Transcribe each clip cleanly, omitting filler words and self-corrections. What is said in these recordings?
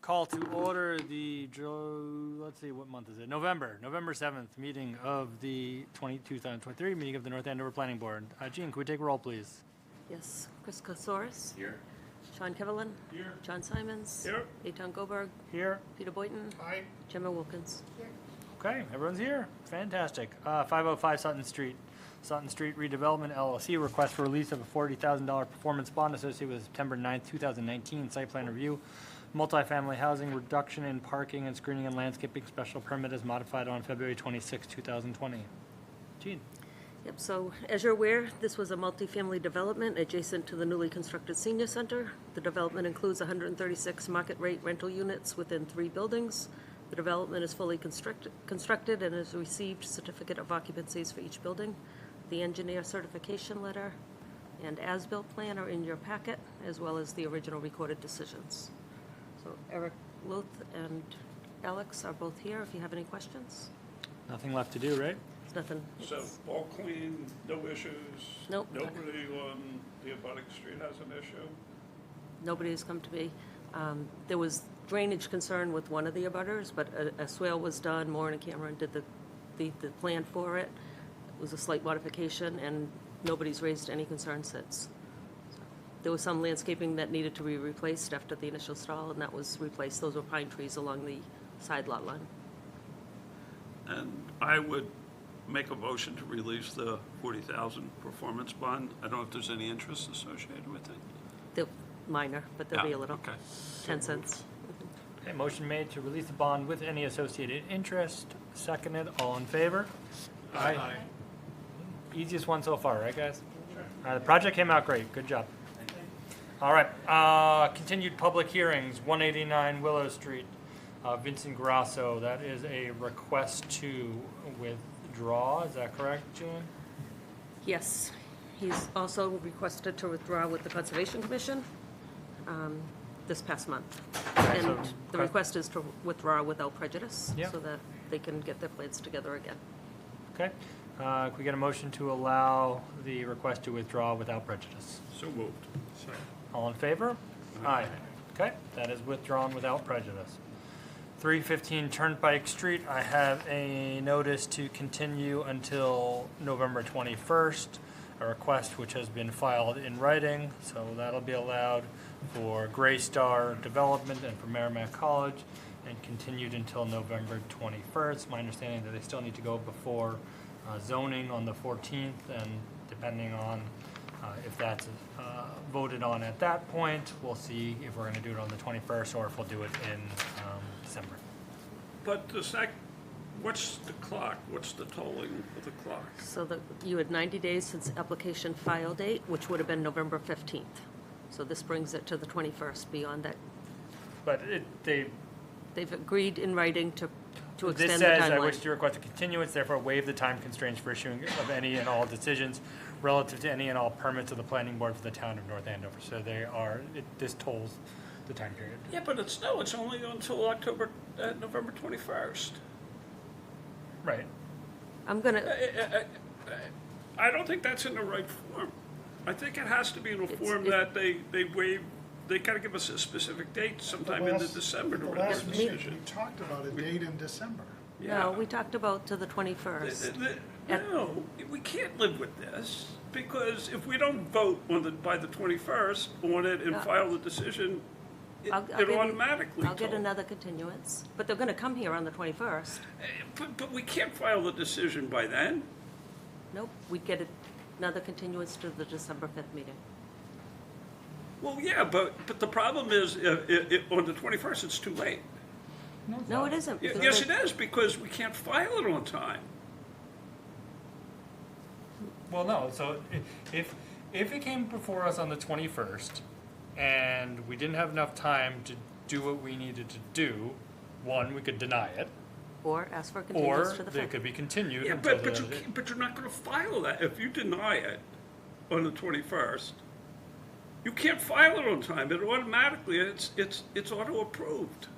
Call to order the, let's see, what month is it? November 7th meeting of the 2023 meeting of the North Andover Planning Board. Jean, could we take a roll, please? Yes, Chris Kosaris. Here. Sean Kevelin. Here. John Simons. Here. Eitan Goberg. Here. Peter Boynton. Aye. Gemma Wilkins. Okay, everyone's here. Fantastic. 505 Sutton Street Redevelopment LLC, request for release of a $40,000 performance bond associated with September 9th, 2019 site plan review. Multifamily housing, reduction in parking and screening and landscaping special permit is modified on February 26, 2020. Jean? Yep, so as you're aware, this was a multifamily development adjacent to the newly constructed senior center. The development includes 136 market rate rental units within 3 buildings. The development is fully constructed and has received certificate of occupancies for each building. The engineer certification letter and as-built plan are in your packet, as well as the original recorded decisions. So Eric Luth and Alex are both here if you have any questions. Nothing left to do, right? It's nothing. So all clean, no issues? Nope. Nobody on the abutting street has an issue? Nobody has come to me. There was drainage concern with one of the abutters, but a swale was done. Moore and Cameron did the plan for it. It was a slight modification, and nobody's raised any concern since. So, there was some landscaping that needed to be replaced after the initial stall, and that was replaced. Those were pine trees along the side lot line. And I would make a motion to release the $40,000 performance bond. I don't know if there's any interest associated with it. They're minor, but there'll be a little. Okay. 10 cents. Okay, motion made to release the bond with any associated interest. Seconded. All in favor? Aye. Easiest one so far, right, guys? The project came out great. Good job. All right. Continued public hearings. 189 Willow Street. Vincent Grasso. That is a request to withdraw. Is that correct, Julian? Yes. He's also requested to withdraw with the Conservation Commission this past month. Okay, And so- the request is to withdraw without prejudice, Yeah. so that they can get their plans together again. Okay. Can we get a motion to allow the request to withdraw without prejudice? So moved. All in favor? Aye. Okay, that is withdrawn without prejudice. 315 Turnpike Street, I have a notice to continue until November 21st, a request which has been filed in writing, so that'll be allowed for Gray Star Development and for Merrimack College, and continued until November 21st. My understanding that they still need to go before zoning on the 14th, and depending on if that's voted on at that point, we'll see if we're going to do it on the 21st or if we'll do it in December. But what's the clock? What's the tolling of the clock? So you had 90 days since application file date, which would have been November 15th. So this brings it to the 21st. Beyond that, But they've agreed in writing to extend the this timeline. says, I wish to request a continuance, therefore waive the time constraints for issuing of any and all decisions relative to any and all permits of the planning board for the town of North Andover. So this tolls the time period. Yeah, but it's only until November 21st. Right. I'm going to, I don't think that's in the right form. I think it has to be in a form that they waive, they gotta give us a specific date sometime in December to The render a last meeting, decision. we talked about a date in December. no, we talked about to the 21st. No, we can't live with this, because if we don't vote by the 21st on it and file the decision, it I'll give you- automatically I'll get tolls. another continuance, but they're going to come here on the 21st. But we can't file the decision by then. Nope, we'd get another continuance to the December 5th meeting. Well, yeah, but the problem is, on the 21st, it's too late. No, it isn't. because Yes, they- it is, because we can't file it on time. Well, no, so if it came before us on the 21st and we didn't have enough time to do what we needed to do, one, we could deny it, Or ask for a or continuance to the they 5th. could be continued Yeah, until but you're not gonna file that. If you deny it on the 21st, you can't file it on time. It automatically, it's auto-approved.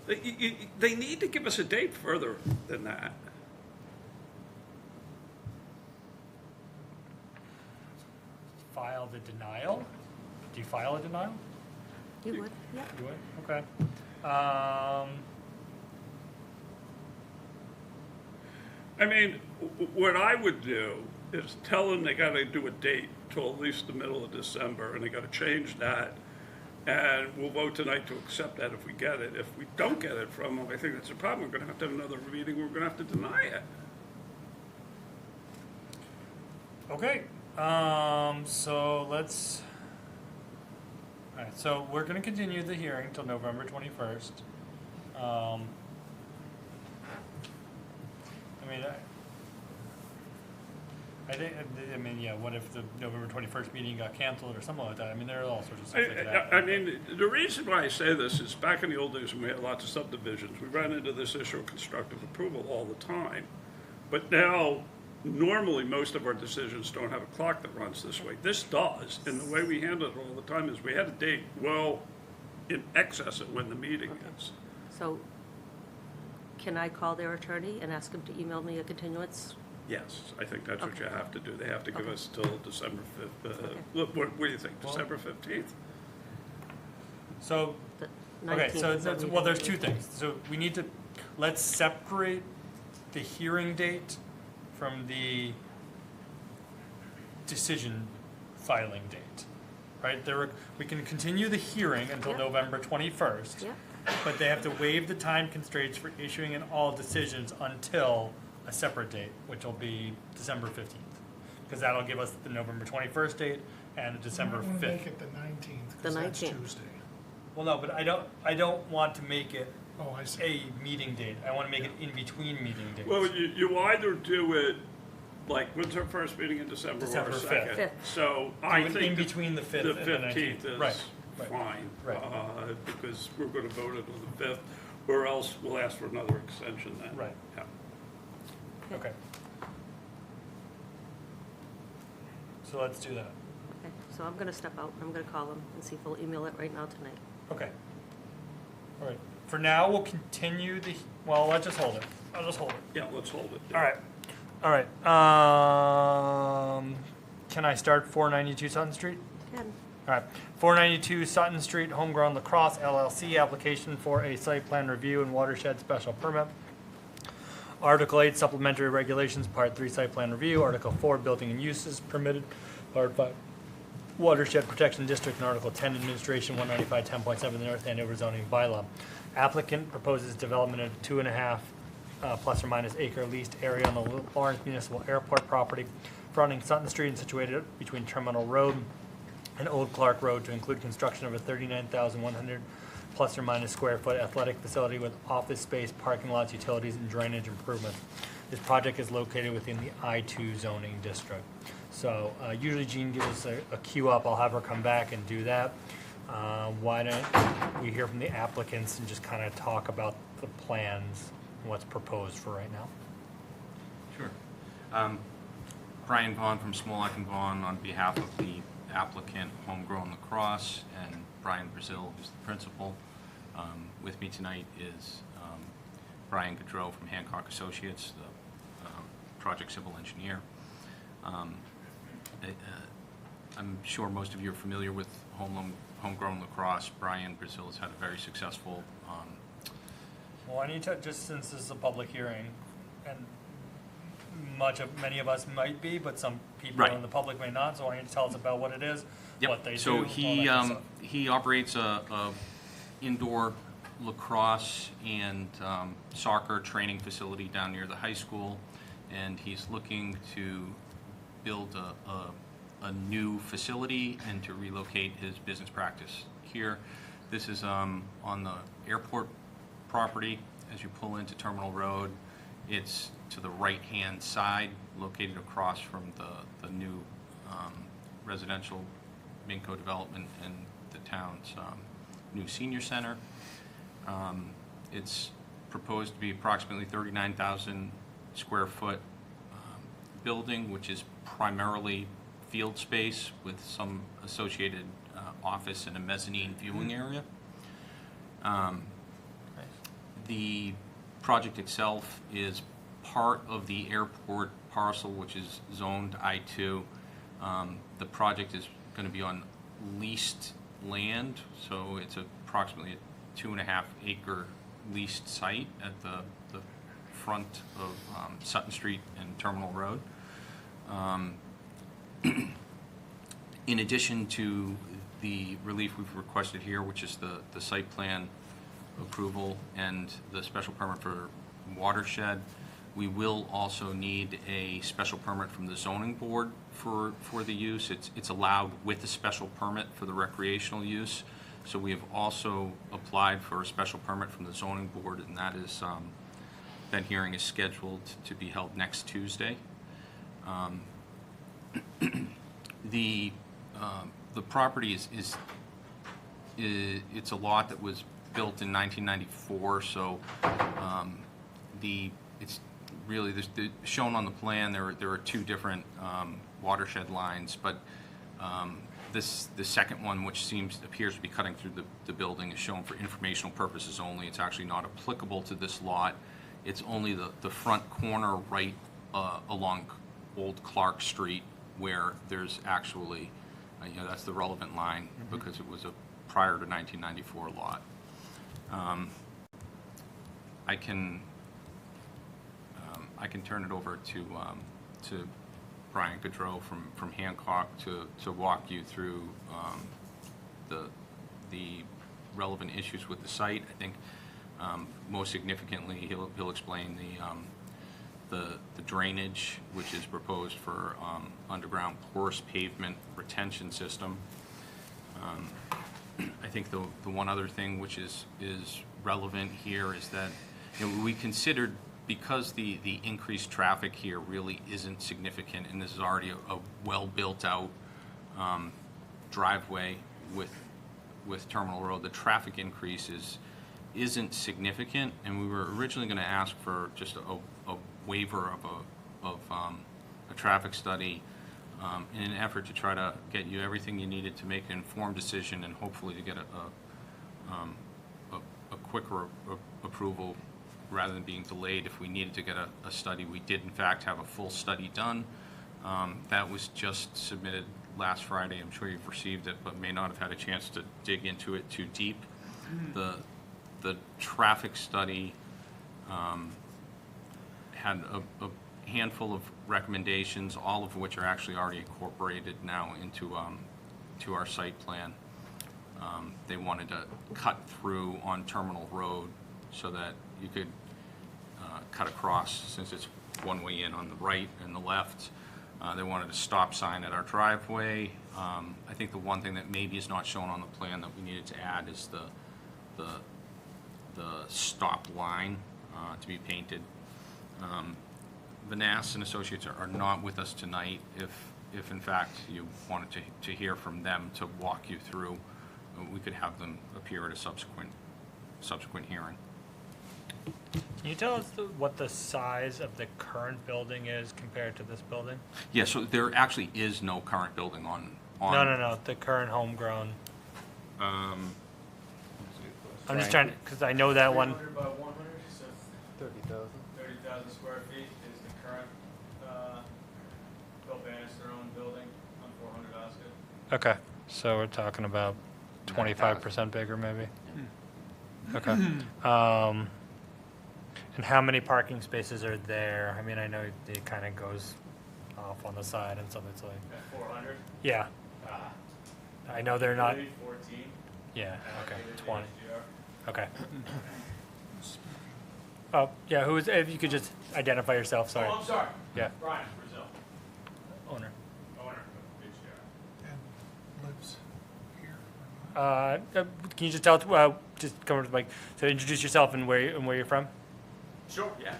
They need to give us a date further than that. file the denial. Do you file a denial? You would, yeah. You would? Okay. I mean, what I would do is tell them they gotta do a date till at least the middle of December, and they gotta change that. And we'll vote tonight to accept that if we get it. If we don't get it from them, I think that's a problem. We're gonna have to have another meeting, we're gonna have to deny it. Okay, so let's, all right, so we're gonna continue the hearing till November 21st. I mean, yeah, what if the November 21st meeting got canceled or something like that? I mean, there are all sorts of stuff that could happen. I mean, the reason why I say this is back in the old days when we had lots of subdivisions, we ran into this issue of constructive approval all the time. But now, normally, most of our decisions don't have a clock that runs this way. This does, and the way we handle it all the time is we had a date well in excess of when the meeting is. So can I call their attorney and ask him to email me a continuance? Yes, I think that's what you Okay. have to do. They have to give Okay. us till December 5th. Okay. Look, what do you think, Well- December 15th? So, The okay, 19th so, is our well, there's meeting. two things. So we need to, let's separate the hearing date from the decision filing date, right? We can continue the hearing until Yep. November 21st. Yep. But they have to waive the time constraints for issuing in all decisions until a separate date, which will be December 15th. Because that'll give us the November 21st date and the December I want to make 5th. it the 19th, The because that's 19th. Tuesday. Well, no, but I don't want to make it Oh, I see. a meeting date. I want to make it in between meeting dates. Well, you either do it, like, when's our first meeting in December or December our 5th. second? 5th. So Do I it think in the between the 5th the and the 15th 19th. is Right, right, fine. right. Because we're gonna vote it on the 5th, or else we'll ask for another extension then. Right. Yeah. Okay. So let's do that. Okay, so I'm gonna step out, I'm gonna call him and see if he'll email it right now tonight. Okay. All right. For now, we'll continue well, let's just hold it. I'll just hold it. Yeah, let's hold it. All right. All right. Can I start 492 Sutton Street? Ken? All right. 492 Sutton Street, Homegrown Lacrosse LLC, application for a site plan review and watershed special permit. Article 8, supplementary regulations, Part 3, site plan review. Article 4, building and uses permitted. Part 5, watershed protection district. And Article 10, administration, 195, 10.7, the North Andover zoning bylaw. Applicant proposes development of 2.5 plus or minus acre leased area on the Lawrence Municipal Airport property, fronting Sutton Street and situated between Terminal Road and Old Clark Road to include construction of a 39,100 plus or minus square foot athletic facility with office space, parking lots, utilities, and drainage improvements. This project is located within the I-2 zoning district. So usually Jean gives us a queue up. I'll have her come back and do that. Why don't we hear from the applicants and just kind of talk about the plans and what's proposed for right now? Sure. Brian Vaughn from Smolak and Vaughn on behalf of the applicant, Homegrown Lacrosse, and Brian Brazil, who's the principal. With me tonight is Brian Gaudreau from Hancock Associates, the project civil engineer. I'm sure most of you are familiar with Homegrown Lacrosse. Brian Brazil has had a very successful Well, I need to, just since this is a public hearing, and many of us might be, but some people Right. in the public may not, so I need to tell us about what it is, Yep. what they do, So all that kind of stuff. he operates a indoor lacrosse and soccer training facility down near the high school, and he's looking to build a new facility and to relocate his business practice here. This is on the airport property. As you pull into Terminal Road, it's to the right-hand side, located across from the new residential Minco development and the town's new senior center. It's proposed to be approximately 39,000 square foot building, which is primarily field space with some associated office and a mezzanine viewing area. The project itself is part of the airport parcel, which is zoned I-2. The project is going to be on leased land, so it's approximately a 2.5 acre leased site at the front of Sutton Street and Terminal Road. In addition to the relief we've requested here, which is the site plan approval and the special permit for watershed, we will also need a special permit from the zoning board for the use. It's allowed with a special permit for the recreational use. So we have also applied for a special permit from the zoning board, and that is, that hearing is scheduled to be held next Tuesday. The property is it's a lot that was built in 1994, so it's really shown on the plan. There are two different watershed lines, but the second one, which appears to be cutting through the building, is shown for informational purposes only. It's actually not applicable to this lot. It's only the front corner right along Old Clark Street where there's actually, that's the relevant line because it was a prior to 1994 lot. I can turn it over to Brian Gaudreau from Hancock to walk you through the relevant issues with the site. I think most significantly he'll explain the drainage, which is proposed for underground porous pavement retention system. I think the one other thing which is relevant here is that we considered, because the increased traffic here really isn't significant, and this is already a well-built out driveway with Terminal Road, the traffic increase isn't significant, and we were originally going to ask for just a waiver of a traffic study in an effort to try to get you everything you needed to make an informed decision and hopefully to get a quicker approval rather than being delayed if we needed to get a study. We did in fact have a full study done. That was just submitted last Friday. I'm sure you've received it, but may not have had a chance to dig into it too deep. The traffic study had a handful of recommendations, all of which are actually already incorporated now into to our site plan. They wanted to cut through on Terminal Road so that you could cut across, since it's one way in on the right and the left. They wanted a stop sign at our driveway. I think the one thing that maybe is not shown on the plan that we needed to add is the stop line to be painted. Vanass and Associates are not with us tonight. If in fact you wanted to hear from them to walk you through, we could have them appear at a subsequent hearing. Can you tell us what the size of the current building is compared to this building? Yeah, so there actually is no current building on. No, the current homegrown. I'm just trying to, because I know that one. 300 by 100, so 30,000. 30,000 square feet is the current Bill Bannister owned building on 400 Osgood. Okay, so we're talking about 25% bigger maybe? Okay. And how many parking spaces are there? I mean, I know it kind of goes off on the side and stuff. It's like, At 400? yeah, I know they're not, 14. yeah, okay, allocated to 20, HDR. okay. Oh, yeah, who is, if you could just identify yourself, sorry. Oh, I'm sorry. Yeah, Brian, Brazil, owner. owner of HDR. And lives here. Can you just tell, just come over to the mic, so introduce yourself and where you're from? Sure, yeah.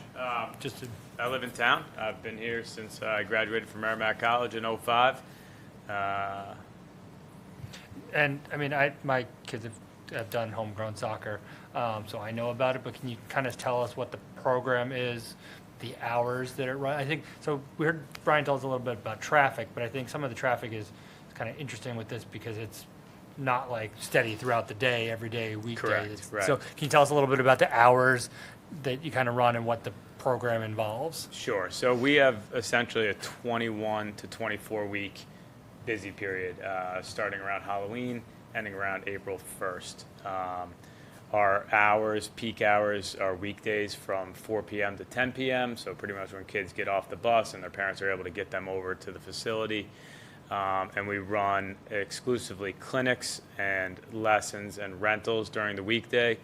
Just to, I live in town. I've been here since I graduated from Merrimack College in 05. and I mean, my kids have done homegrown soccer, so I know about it, but can you kind of tell us what the program is, the hours that it runs? I think, so we heard Brian tell us a little bit about traffic, but I think some of the traffic is kind of interesting with this because it's not like steady throughout the day, every day, weekday. Correct, right. So can you tell us a little bit about the hours that you kind of run and what the program involves? Sure. So we have essentially a 21 to 24 week busy period, starting around Halloween ending around April 1st. Our hours, peak hours, are weekdays from 4 p.m. to 10 p.m., so pretty much when kids get off the bus and their parents are able to get them over to the facility. And we run exclusively clinics and lessons and rentals during the weekday.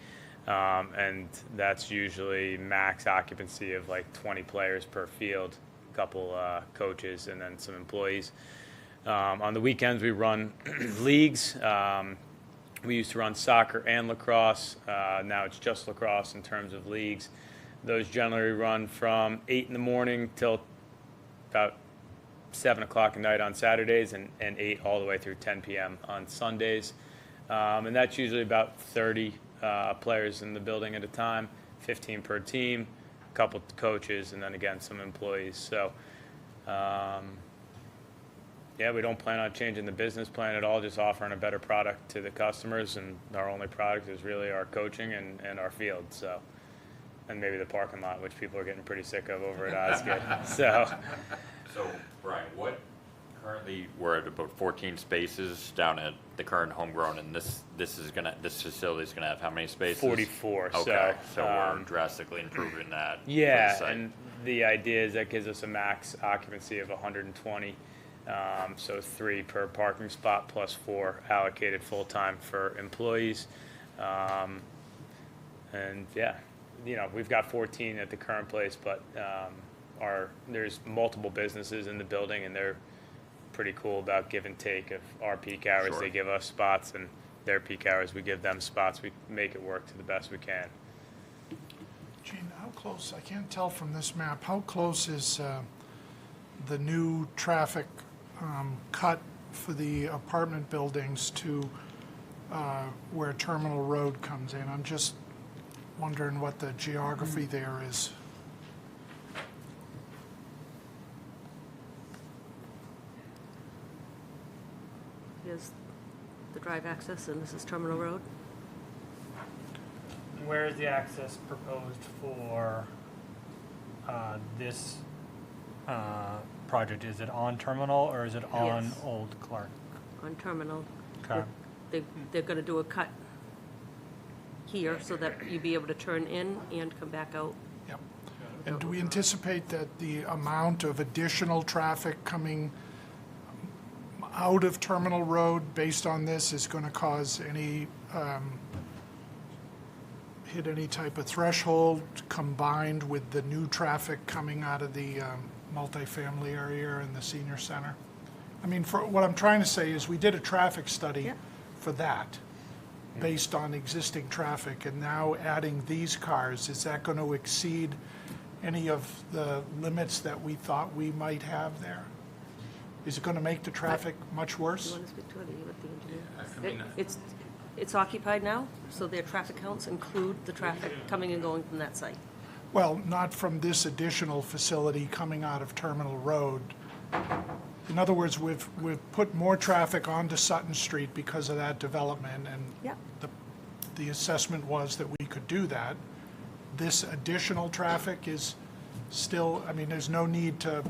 And that's usually max occupancy of like 20 players per field, a couple coaches, and then some employees. On the weekends, we run leagues. We used to run soccer and lacrosse. Now it's just lacrosse in terms of leagues. Those generally run from 8 in the morning till about 7 o'clock at night on Saturdays, and 8 all the way through 10 p.m. on Sundays. And that's usually about 30 players in the building at a time, 15 per team, a couple coaches, and then again some employees. So, yeah, we don't plan on changing the business plan at all, just offering a better product to the customers, and our only product is really our coaching and our field. So, and maybe the parking lot, which people are getting pretty sick of over at Osgood. So, Brian, what currently we're at about 14 spaces down at the current homegrown, and this facility is gonna have how many spaces? 44. Okay, so we're drastically improving that. for the Yeah, site. and the idea is that gives us a max occupancy of 120. So 3 per parking spot plus 4 allocated full-time for employees. And yeah, we've got 14 at the current place, but there's multiple businesses in the building, and they're pretty cool about give and take. Of our peak hours, Sure. they give us spots, and their peak hours, we give them spots. We make it work to the best we can. Gene, how close, I can't tell from this map, how close is the new traffic cut for the apartment buildings to where Terminal Road comes in? I'm just wondering what the geography there is. Here's the drive access, and this is Terminal Road. Where is the access proposed for this project? Is it on Terminal or is it on Yes. Old Clark? On Terminal. Okay. They're gonna do a cut here so that you'd be able to turn in and come back out. Yep. And do we anticipate that the amount of additional traffic coming out of Terminal Road based on this is going to cause any, hit any type of threshold combined with the new traffic coming out of the multifamily area and the senior center? I mean, for what I'm trying to say is we did a traffic study Yep. for that based on existing traffic, and now adding these cars, is that going to exceed any of the limits that we thought we might have there? Is it going to make the traffic much Do you worse? want to speak to it, or you with the engineer? I mean, It's occupied now, so their traffic counts include the traffic coming and going from that site. Well, not from this additional facility coming out of Terminal Road. In other words, we've put more traffic onto Sutton Street because of that development, and Yep. the assessment was that we could do that. This additional traffic is still, I mean, there's no need to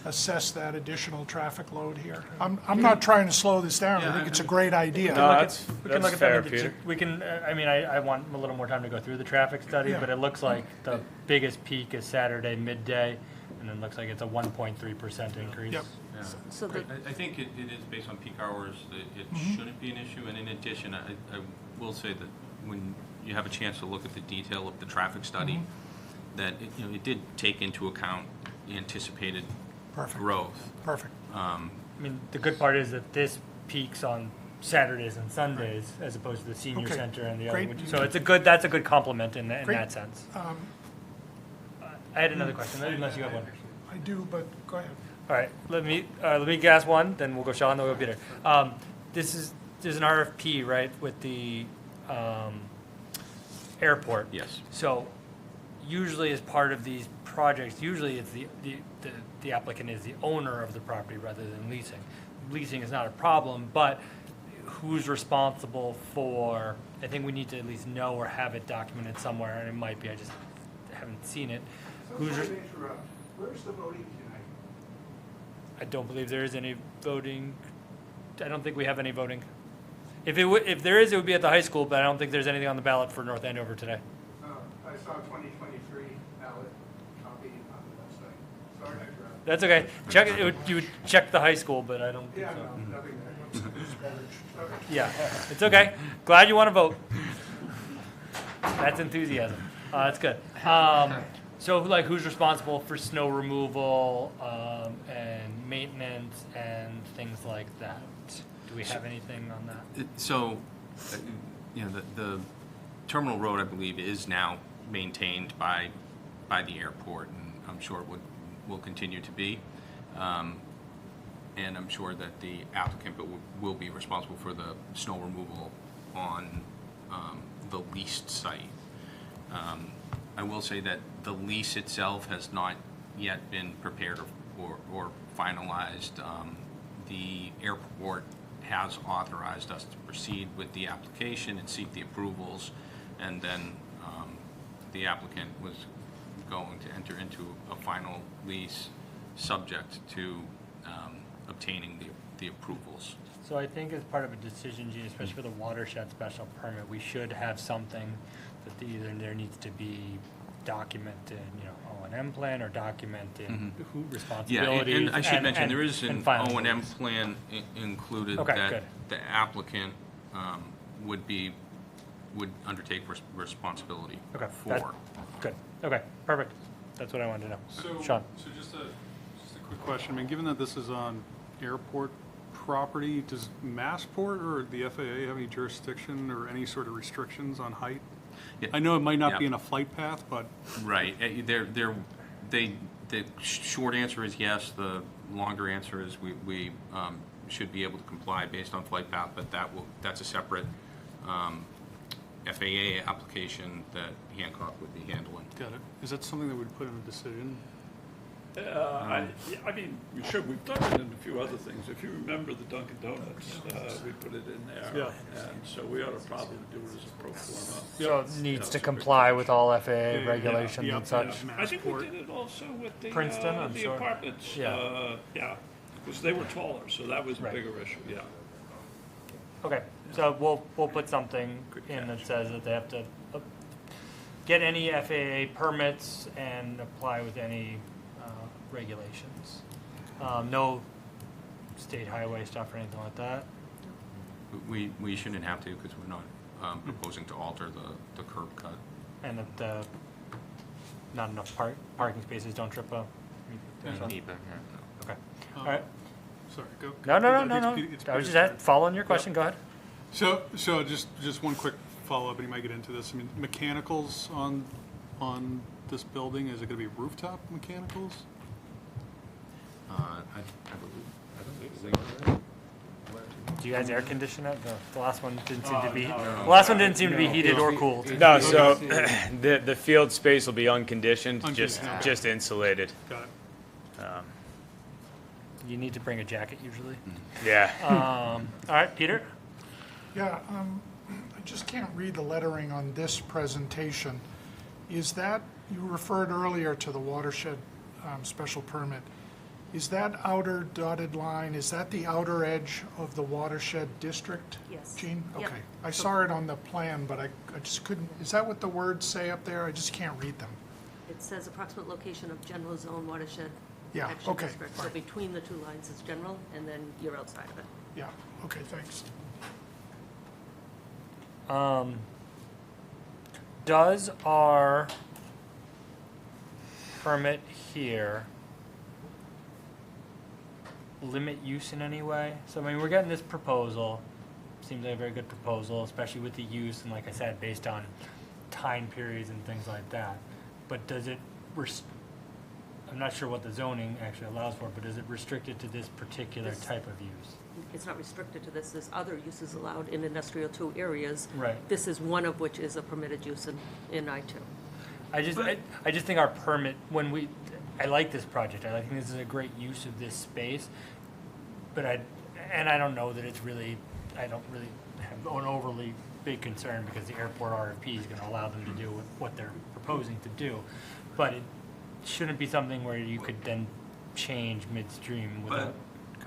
assess that additional traffic load here. I'm not trying to slow this down. I think it's a great idea. No, Look at- that's we can look at fair, that. Peter. We can, I mean, I want a little more time to go through the traffic study, Yeah. but it looks like the biggest peak is Saturday midday, and it looks like it's a 1.3% increase. Yep. Yeah. So the, I think it is based on peak hours, that it shouldn't be an issue, and in addition, I will say that when you have a chance to look at the detail of the traffic study, that it did take into account the anticipated Perfect, growth. perfect. I mean, the good part is that this peaks on Saturdays and Sundays as opposed to the senior Okay, center and the great. other. So that's a good compliment in Great. that sense. I had another question, unless you have one. I do, but go ahead. All right, let me ask one, then we'll go Sean, then we'll go Peter. There's an RFP, right, with the airport. Yes. So usually as part of these projects, usually it's the applicant is the owner of the property rather than leasing. Leasing is not a problem, but who's responsible for, I think we need to at least know or have it documented somewhere, and it might be, I just haven't seen it. Who's, Where's the voting tonight? I don't believe there is any voting. I don't think we have any voting. If there is, it would be at the high school, but I don't think there's anything on the ballot for North Andover today. I saw 2023 ballot copy on the website. Sorry to interrupt. That's okay. Check it. You would check the high school, but I don't think Yeah, so. no, nothing there. Okay. Yeah, it's okay. Glad you want to vote. That's enthusiasm. That's good. So, like, who's responsible for snow removal and maintenance and things like that? Do we have anything on that? So, you know, the terminal road, I believe, is now maintained by the airport, and I'm sure it will continue to be. And I'm sure that the applicant will be responsible for the snow removal on the leased site. I will say that the lease itself has not yet been prepared or finalized. The airport has authorized us to proceed with the application and seek the approvals, and then the applicant was going to enter into a final lease subject to obtaining the approvals. So I think as part of a decision, Gene, especially for the watershed special permit, we should have something that either there needs to be documented, O&M plan, or documented who Yeah, responsibilities. and I should mention, there is an final O&M rules. plan included Okay, that good. the applicant would undertake responsibility Okay, that- for. Good, okay, perfect. That's what I wanted to know. So, Sean? so just a quick question. I mean, given that this is on airport property, does Massport or the FAA have any jurisdiction or any sort of restrictions on height? Yeah. I know it might not be Yeah. in a flight path, but Right, the short answer is yes, the longer answer is we should be able to comply based on flight path, but that's a separate FAA application that Hancock would be handling. got it. Is that something that we'd put in a decision? I mean, we should, we've done it in a few other things. If you remember the Dunkin' Donuts, we put it in there. Yeah. And so we ought to probably do it as a pro forma. So it needs Yeah. to comply with all FAA yeah, regulations yeah, and such. yeah. I think we Massport. did it also with the, Princeton, I'm the sure. apartments. Yeah. Yeah, because they were taller, so that was a Right. bigger issue, yeah. Okay, so we'll put something in that says that they have to get any FAA permits and apply with any regulations. No state highway stuff or anything like that. We shouldn't have to because we're not proposing to alter the curb cut. And that not enough parking spaces don't trip up. Okay, all right. Sorry, go. No. It's I was Peter's just turn. following your question, go ahead. So just one quick follow-up, and you might get into this. I mean, mechanicals on this building, is it gonna be rooftop mechanicals? Do you guys air condition it? The last one didn't seem to be, the last one didn't seem to be heated or cooled. No, so the field space will be unconditioned, just Unconditioned. just insulated. Got it. You need to bring a jacket usually. Yeah. All right, Peter? Yeah, I just can't read the lettering on this presentation. Is that, you referred earlier to the watershed special permit. Is that outer dotted line, is that the outer edge of the watershed district? Yes. Gene? Yep. Okay. I saw it on the plan, but I just couldn't, is that what the words say up there? I just can't read them. It says approximate location of general zone watershed Yeah, action okay, district. So fine. between the two lines is general, and then you're outside of it. Yeah, okay, thanks. Does our permit here limit use in any way? So, I mean, we're getting this proposal, seems like a very good proposal, especially with the use, and like I said, based on time periods and things like that. But does it, I'm not sure what the zoning actually allows for, but is it restricted to this particular This- type of use? It's not restricted to this. There's other uses allowed in industrial 2 areas. Right. This is one of which is a permitted use in I-2. I just think our permit, I like this project, I think this is a great use of this space, but I don't know that it's really, I don't really have an overly big concern because the airport RFP is gonna allow them to do what they're proposing to do. But it shouldn't be something where you could then change midstream without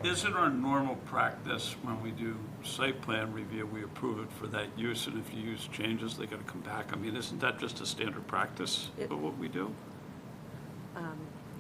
Isn't our normal practice when we do site plan review, we approve it for that use, and if the use changes, they gotta come back? I mean, isn't that just a standard practice for what we do?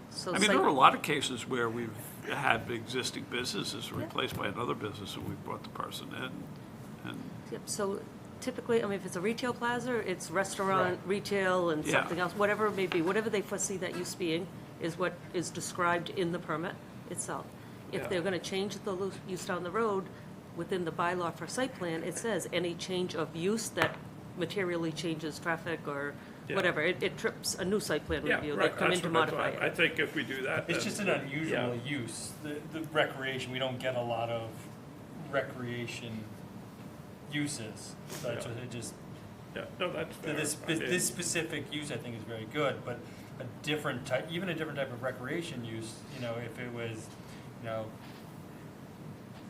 So I mean, site- there are a lot of cases where we've had existing businesses replaced by another business, and we've brought the person in, and, Yep, so typically, I mean, if it's a retail plaza, it's restaurant, Right. retail, and Yeah. something else, whatever it may be, whatever they foresee that use being is what is described in the permit itself. If Yeah. they're gonna change the use down the road, within the bylaw for site plan, it says any change of use that materially changes traffic or Yeah. whatever, it trips a new site plan yeah, review. They right, come in that's to what I modify thought. I it. think if we do that, It's then- just an unusual yeah. use. The recreation, we don't get a lot of recreation uses. So it's Yeah. it just, Yeah, no, that's fair. this, I mean, this specific use I think is very good, but a different type, even a different type of recreation use, you know, if it was, you know,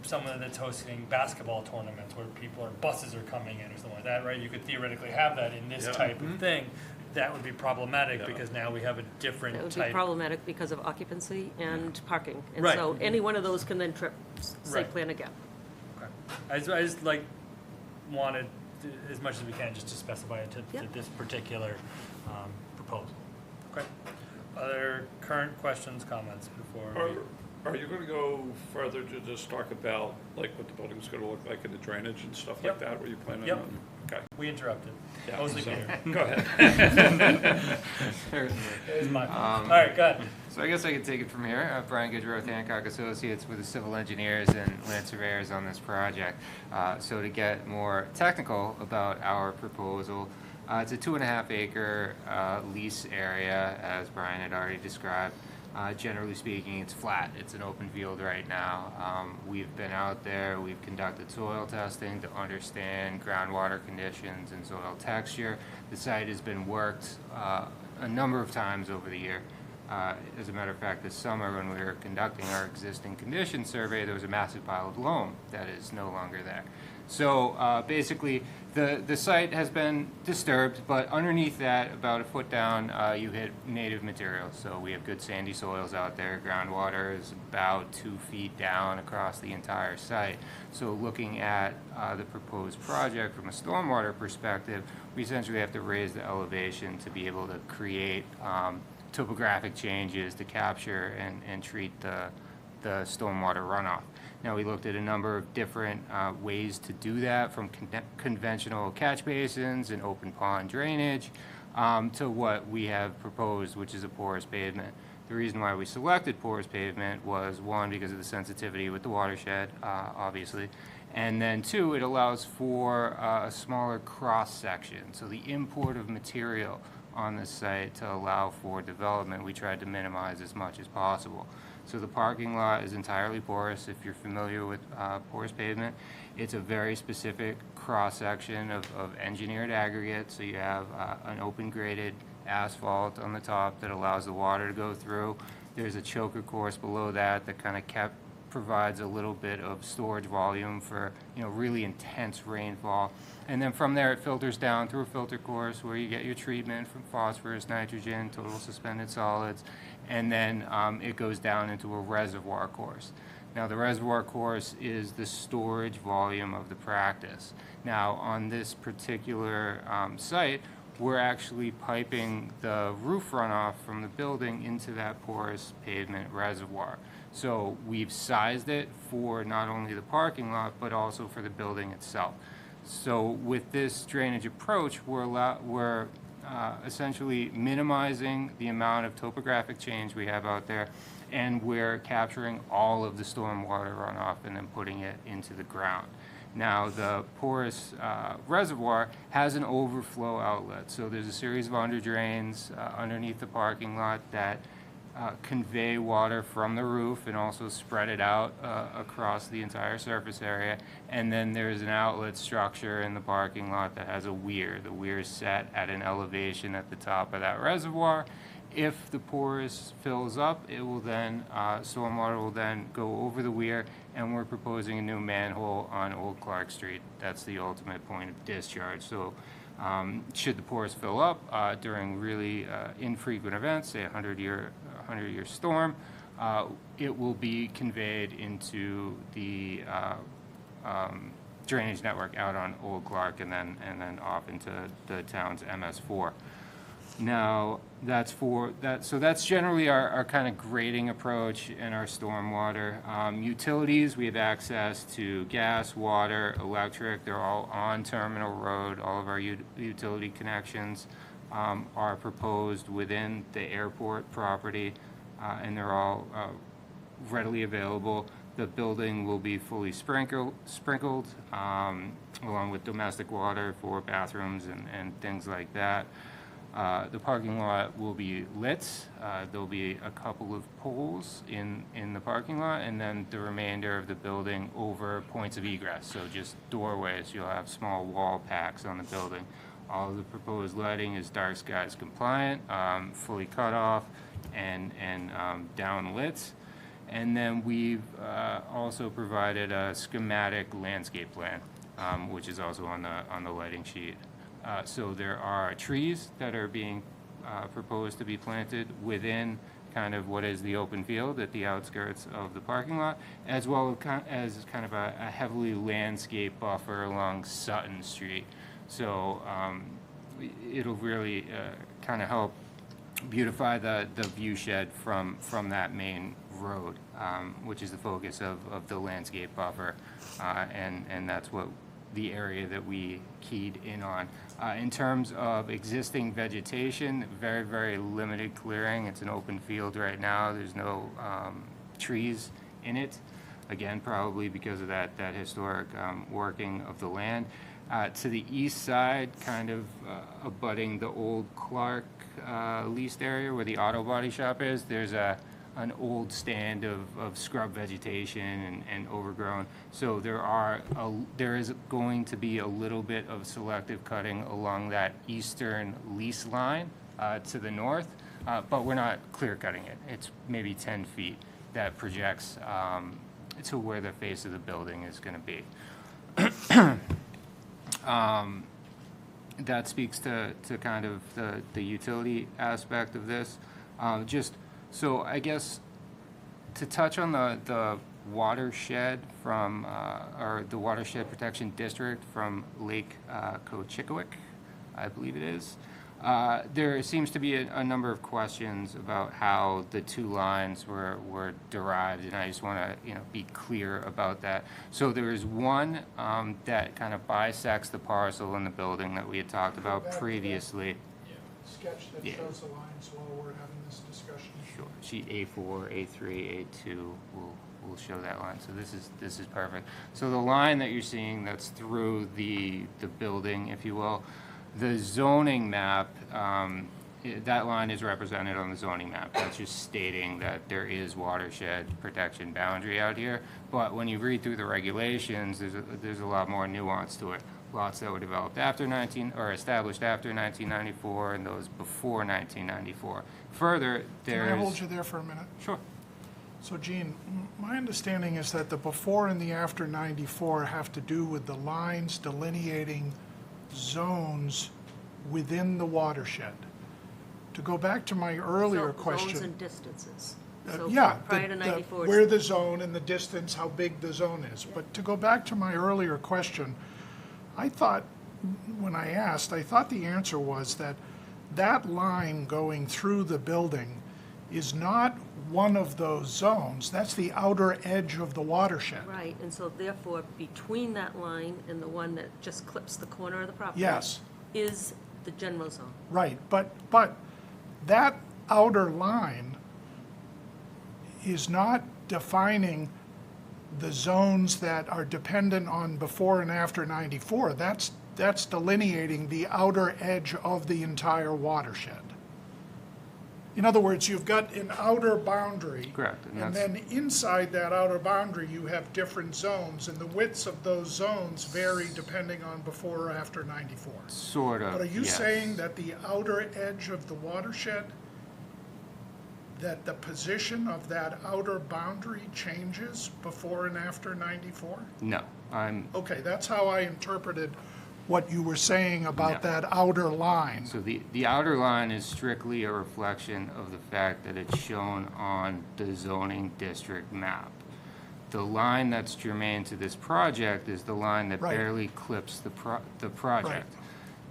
someone that's hosting basketball tournaments where people or buses are coming in or something like that, right? You could theoretically have that in this Yeah. type of thing. That would be problematic Yeah. because now we have a different That would type. be problematic because of occupancy and parking. And Right. so any one of those can then trip site Right. plan again. Okay. I just like wanted as much as we can just to specify it to Yep. this particular proposal. Okay. Other current questions, comments before we? Are you gonna go further to just talk about, like, what the building's gonna look like in the drainage and stuff like Yep. that? Were you planning Yep. on? Okay. We interrupted. Yeah, Mostly so- Peter. Go ahead. It was my fault. All right, go ahead. So I guess I could take it from here. Brian Goodrow, Hancock Associates, with the civil engineers and land surveyors on this project. So to get more technical about our proposal, it's a 2.5 acre lease area, as Brian had already described. Generally speaking, it's flat. It's an open field right now. We've been out there, we've conducted soil testing to understand groundwater conditions and soil texture. The site has been worked a number of times over the year. As a matter of fact, this summer when we were conducting our existing condition survey, there was a massive pile of loam that is no longer there. So basically, the site has been disturbed, but underneath that, about a foot down, you hit native materials. So we have good sandy soils out there. Groundwater is about 2 feet down across the entire site. So looking at the proposed project from a stormwater perspective, we essentially have to raise the elevation to be able to create topographic changes to capture and treat the stormwater runoff. Now, we looked at a number of different ways to do that, from conventional catch basins and open pond drainage to what we have proposed, which is a porous pavement. The reason why we selected porous pavement was, one, because of the sensitivity with the watershed, obviously, and then two, it allows for a smaller cross-section. So the import of material on this site to allow for development, we tried to minimize as much as possible. So the parking lot is entirely porous. If you're familiar with porous pavement, it's a very specific cross-section of engineered aggregate. So you have an open graded asphalt on the top that allows the water to go through. There's a choker course below that that kind of provides a little bit of storage volume for, really intense rainfall. And then from there, it filters down through a filter course where you get your treatment from phosphorus, nitrogen, total suspended solids, and then it goes down into a reservoir course. Now, the reservoir course is the storage volume of the practice. Now, on this particular site, we're actually piping the roof runoff from the building into that porous pavement reservoir. So we've sized it for not only the parking lot, but also for the building itself. So with this drainage approach, we're essentially minimizing the amount of topographic change we have out there, and we're capturing all of the stormwater runoff and then putting it into the ground. Now, the porous reservoir has an overflow outlet, so there's a series of under drains underneath the parking lot that convey water from the roof and also spread it out across the entire surface area. And then there's an outlet structure in the parking lot that has a weir. The weir is set at an elevation at the top of that reservoir. If the porous fills up, it will then, stormwater will then go over the weir, and we're proposing a new manhole on Old Clark Street. That's the ultimate point of discharge. So should the porous fill up during really infrequent events, say a 100-year storm, it will be conveyed into the drainage network out on Old Clark and then off into the town's MS4. Now, so that's generally our kind of grading approach and our stormwater. Utilities, we have access to gas, water, electric. They're all on Terminal Road. All of our utility connections are proposed within the airport property, and they're all readily available. The building will be fully sprinkled along with domestic water for bathrooms and things like that. The parking lot will be lit. There'll be a couple of poles in the parking lot, and then the remainder of the building over points of egress, so just doorways. You'll have small wall packs on the building. All of the proposed lighting is dark skies compliant, fully cut off, and downlit. And then we've also provided a schematic landscape plan, which is also on the lighting sheet. So there are trees that are being proposed to be planted within kind of what is the open field at the outskirts of the parking lot, as well as kind of a heavily landscape buffer along Sutton Street. So it'll really kind of help beautify the view shed from that main road, which is the focus of the landscape buffer, and that's what the area that we keyed in on. In terms of existing vegetation, very, very limited clearing. It's an open field right now. There's no trees in it. Again, probably because of that historic working of the land. To the east side, kind of abutting the old Clark leased area where the auto body shop is, there's an old stand of scrub vegetation and overgrown. So there is going to be a little bit of selective cutting along that eastern lease line to the north, but we're not clear cutting it. It's maybe 10 feet that projects to where the face of the building is going to be. That speaks to kind of the utility aspect of this. So I guess to touch on the watershed from, or the watershed protection district from Lake Cochicoic, I believe it is. There seems to be a number of questions about how the two lines were derived, and I just want to be clear about that. So there is one that kind of bisects the parcel in the building that we had talked about previously. Sketch that shows the lines while we're having this discussion. Sure. Sheet A4, A3, A2 will show that line. So this is perfect. So the line that you're seeing that's through the building, if you will, the zoning map, that line is represented on the zoning map. That's just stating that there is watershed protection boundary out here. But when you read through the regulations, there's a lot more nuance to it. Lots that were developed after established after 1994, and those before 1994. Further, Can I hold you there for a minute? Sure. So Gene, my understanding is that the before and the after 94 have to do with the lines delineating zones within the watershed. To go back to my earlier question. Zones and distances. So Yeah, prior to 94. where the zone and the distance, how big the zone is. But to go back to my earlier question, I thought, when I asked, I thought the answer was that line going through the building is not one of those zones. That's the outer edge of the watershed. Right, and so therefore, between that line and the one that just clips the corner of the property. Yes. Is the general zone. Right, but that outer line is not defining the zones that are dependent on before and after 94. That's delineating the outer edge of the entire watershed. In other words, you've got an outer boundary. Correct. And then inside that outer boundary, you have different zones, and the widths of those zones vary depending on before or after 94. Sort of, But are you yes. saying that the outer edge of the watershed, that the position of that outer boundary changes before and after 94? No, Okay, that's how I interpreted what you were saying about No. that outer line. So the outer line is strictly a reflection of the fact that it's shown on the zoning district map. The line that's germane to this project is the line that Right. barely clips the project.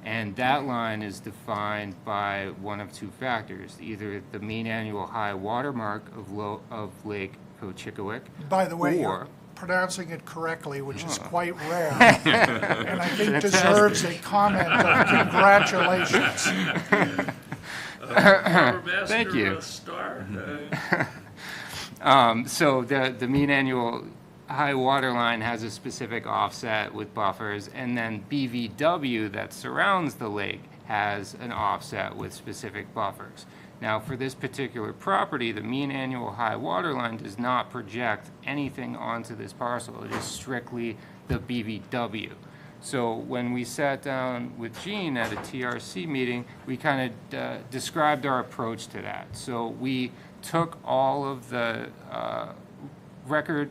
And that line is defined by one of two factors, either the mean annual high water mark of Lake Cochicoic, By the way, or you're pronouncing it correctly, which is quite rare, Oh. and I think deserves a comment of congratulations. Harbor Master, Thank you. Star. So the mean annual high water line has a specific offset with buffers, and then BVW that surrounds the lake has an offset with specific buffers. Now, for this particular property, the mean annual high water line does not project anything onto this parcel. It is strictly the BVW. So when we sat down with Gene at a TRC meeting, we kind of described our approach to that. So we took all of the record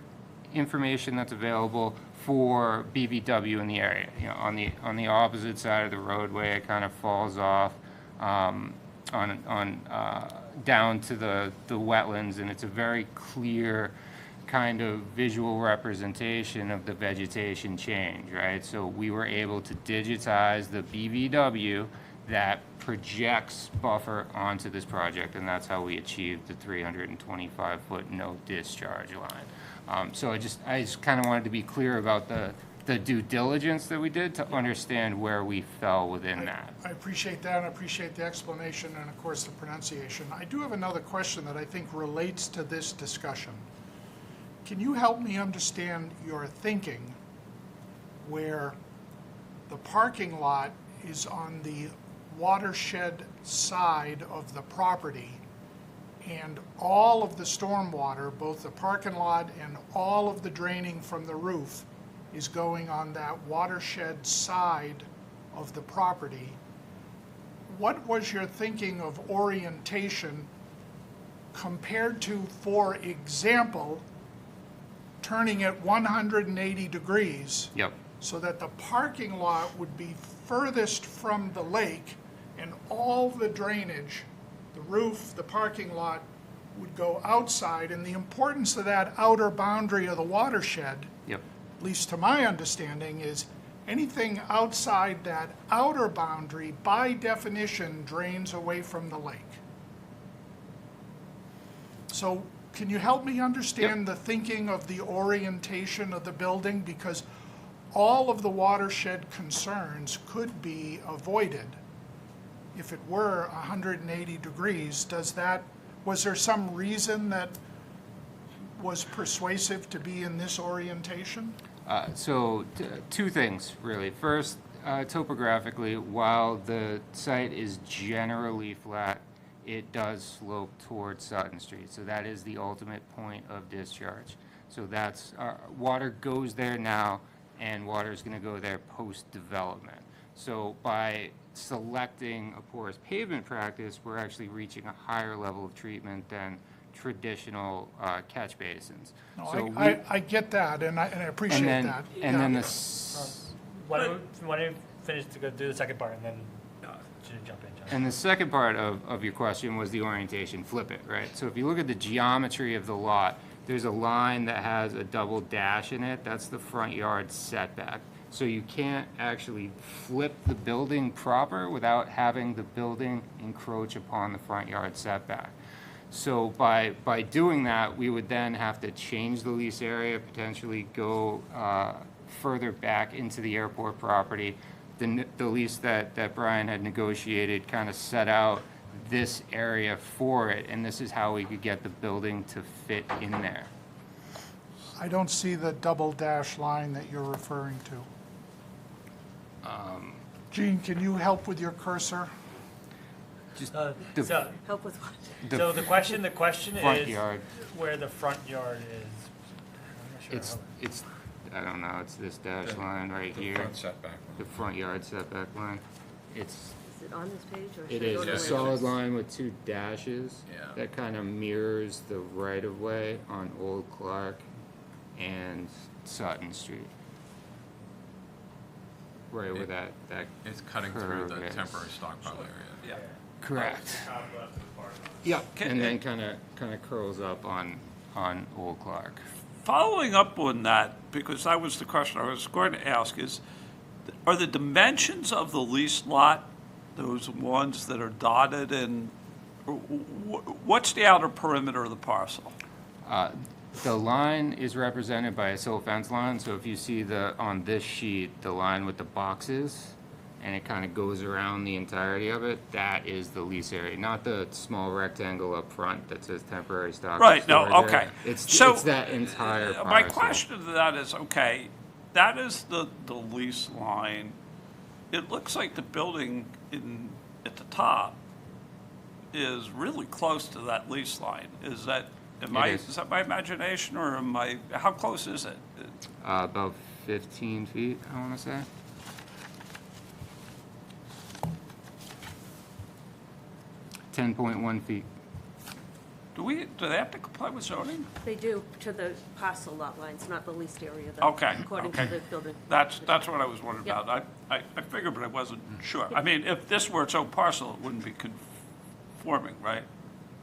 information that's available for BVW in the area. You know, on the opposite side of the roadway, it kind of falls off down to the wetlands, and it's a very clear kind of visual representation of the vegetation change, right? So we were able to digitize the BVW that projects buffer onto this project, and that's how we achieved the 325-foot no discharge line. So I just kind of wanted to be clear about the due diligence that we did to understand where we fell within that. I appreciate that, and I appreciate the explanation and, of course, the pronunciation. I do have another question that I think relates to this discussion. Can you help me understand your thinking where the parking lot is on the watershed side of the property, and all of the stormwater, both the parking lot and all of the draining from the roof, is going on that watershed side of the property? What was your thinking of orientation compared to, for example, turning it 180 degrees? Yep. So that the parking lot would be furthest from the lake, and all the drainage, the roof, the parking lot, would go outside, and the importance of that outer boundary of the watershed, Yep. at least to my understanding, is anything outside that outer boundary, by definition, drains away from the lake. So can you help me understand the thinking of the orientation of the building? Because all of the watershed concerns could be avoided if it were 180 degrees. Was there some reason that was persuasive to be in this orientation? So two things, really. First, topographically, while the site is generally flat, it does slope towards Sutton Street. So that is the ultimate point of discharge. So that's, water goes there now, and water is going to go there post-development. So by selecting a porous pavement practice, we're actually reaching a higher level of treatment than traditional catch basins. No, So I get that, and I appreciate that. And then Yeah. Why don't you finish to go do the second part, and then jump in, John. And the second part of your question was the orientation, flip it, right? So if you look at the geometry of the lot, there's a line that has a double dash in it. That's the front yard setback. So you can't actually flip the building proper without having the building encroach upon the front yard setback. So by doing that, we would then have to change the lease area, potentially go further back into the airport property. The lease that Brian had negotiated kind of set out this area for it, and this is how we could get the building to fit in there. I don't see the double dash line that you're referring to. Gene, can you help with your cursor? Just So, Help with what? so the question front is yard. where the front yard is. I'm not sure It's, I don't know, it's this dash line right here. Front setback. The front yard setback line. It's, Is it on this page, or it should I go is to a the solid line with two dashes. Yeah. That kind of mirrors the right-of-way on Old Clark and Sutton Street. right where that It's cutting through the curve is. temporary stockpile area. Yeah. Correct. Yep, and then kind of curls up on Old Clark. Following up on that, because that was the question I was going to ask, are the dimensions of the leased lot those ones that are dotted, and what's the outer perimeter of the parcel? The line is represented by a silt fence line, so if you see on this sheet, the line with the boxes, and it kind of goes around the entirety of it, that is the lease area, not the small rectangle up front that says temporary stock. Right, no, storage okay. area. It's that entire parcel. My question to that is, okay, that is the lease line. It looks like the building at the top is really close to that lease line. Is that my imagination, or how close is it? About 15 feet, I want to say. 10.1 feet. Do they have to comply with zoning? They do to the parcel lot lines, not the leased area, though. Okay, According to okay. the building. That's what I was wondering Yep. about. I figured, but I wasn't sure. I mean, if this were its own parcel, it wouldn't be conforming, right?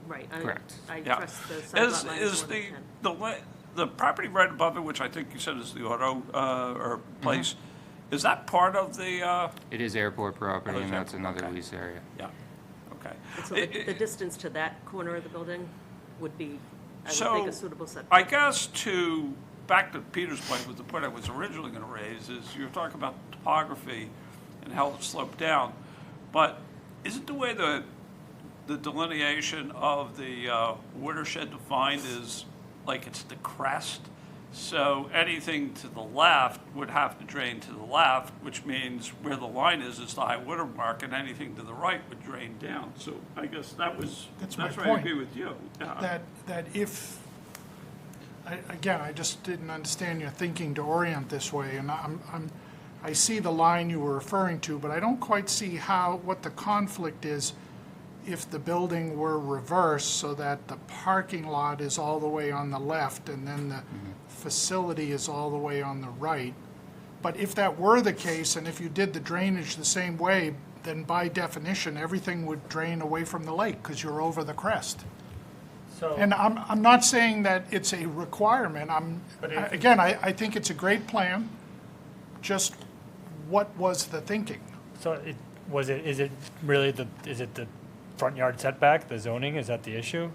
Right. Correct. I Yeah. trust the side lot lines Is more than 10. the property right above it, which I think you said is the auto, or place, is that part of the, It is airport property, Oh, it's and that's airport, another okay. lease area. yeah, okay. And so the distance to that corner of the building would be, I would So, think, a suitable I setback. guess back to Peter's point, was the point I was originally going to raise, is you're talking about topography and how it's sloped down, but isn't the way the delineation of the watershed defined is like it's the crest? So anything to the left would have to drain to the left, which means where the line is the high water mark, and anything to the right would drain down. So I guess That's my where I point. agree with you. Yeah. That if, again, I just didn't understand your thinking to orient this way, and I see the line you were referring to, but I don't quite see what the conflict is if the building were reversed so that the parking lot is all the way on the left and then the facility is all the way on the right. But if that were the case, and if you did the drainage the same way, then by definition, everything would drain away from the lake because you're over the crest. So, And I'm not saying that it's a requirement. But if- Again, I think it's a great plan. Just what was the thinking? so is it the front yard setback, the zoning, is that the issue?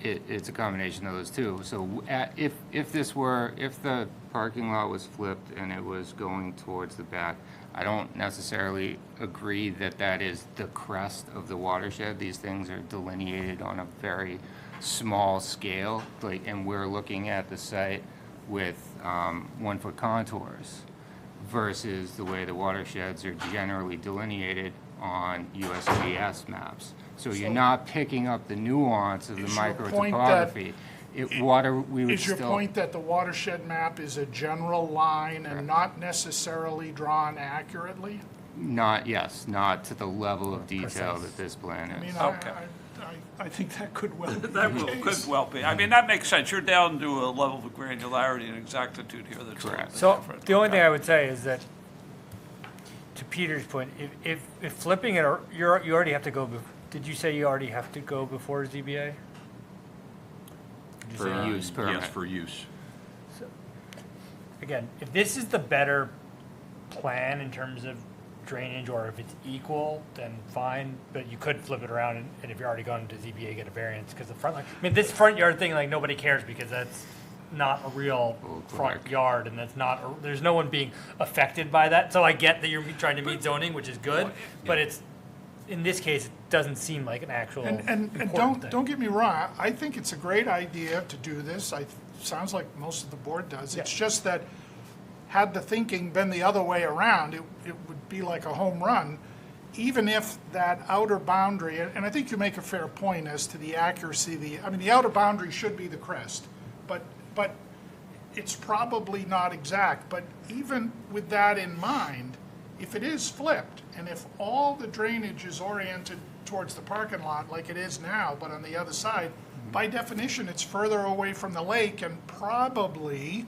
It's a combination of those two. So if the parking lot was flipped and it was going towards the back, I don't necessarily agree that is the crest of the watershed. These things are delineated on a very small scale, and we're looking at the site with 1 foot contours versus the way the watersheds are generally delineated on USGS maps. So you're not picking up the nuance of the Is your point microtopography. We would Is your still. point that the watershed map is a general line and not necessarily drawn accurately? Not to the level of detail Precise. that this plan I mean, is. Okay. I think that could well be That the could case. well be. I mean, that makes sense. You're down to a level of granularity and exactitude here that's a little Correct. bit So different. the only Okay. thing I would say is that, to Peter's point, if flipping it, you already have to go, did you say you already have to go before ZBA? Did you For say that? use permit. Yes, for use. Again, if this is the better plan in terms of drainage, or if it's equal, then fine, but you could flip it around, and if you're already going to ZBA, get a variance, because the front, this front yard thing, nobody cares, because that's not a real front yard, and that's not, there's no one being affected by that, so I get that you're trying to meet zoning, which is good, but it's, in this case, it doesn't seem like an actual And important thing. don't get me wrong, I think it's a great idea to do this. Sounds like most of the board does. It's just that had the thinking been the other way around, it would be like a home run, even if that outer boundary, and I think you make a fair point as to the accuracy, the outer boundary should be the crest, but it's probably not exact. But even with that in mind, if it is flipped, and if all the drainage is oriented towards the parking lot like it is now, but on the other side, by definition, it's further away from the lake, and probably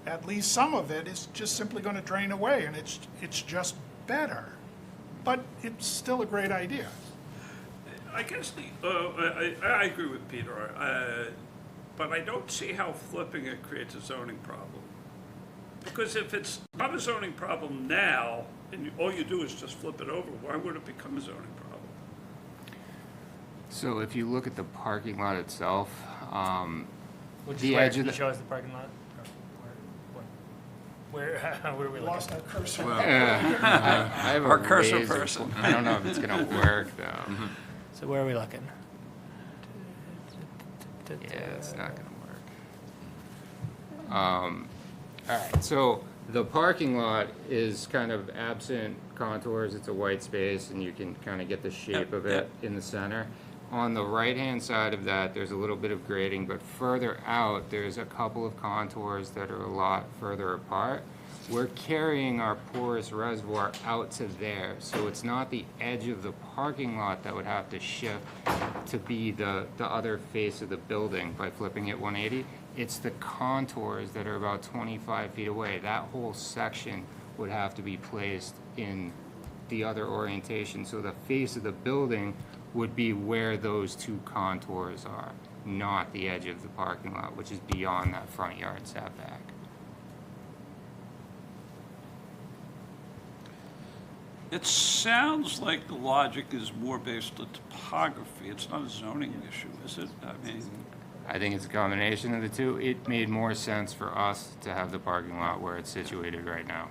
at least some of it is just simply going to drain away, and it's just better. But it's still a great idea. I guess I agree with Peter, but I don't see how flipping it creates a zoning problem. Because if it's not a zoning problem now, and all you do is just flip it over, why would it become a zoning problem? So if you look at the parking lot itself, Which is the where, edge can of you the, show us the parking lot? Where where are we We looking? lost our cursor. I have Our a cursor laser person. I don't know if it's gonna work though. So where are we looking? Yeah, it's not gonna work. All right, so the parking lot is kind of absent contours. It's a white space, and you can kind of get the shape of it in the center. On the right-hand side of that, there's a little bit of grading, but further out, there's a couple of contours that are a lot further apart. We're carrying our porous reservoir out to there, so it's not the edge of the parking lot that would have to shift to be the other face of the building by flipping it 180. It's the contours that are about 25 feet away. That whole section would have to be placed in the other orientation, so the face of the building would be where those two contours are, not the edge of the parking lot, which is beyond that front yard setback. It sounds like the logic is more based on topography. It's not a zoning issue, is it? I mean, I think it's a combination of the two. It made more sense for us to have the parking lot where it's situated right now.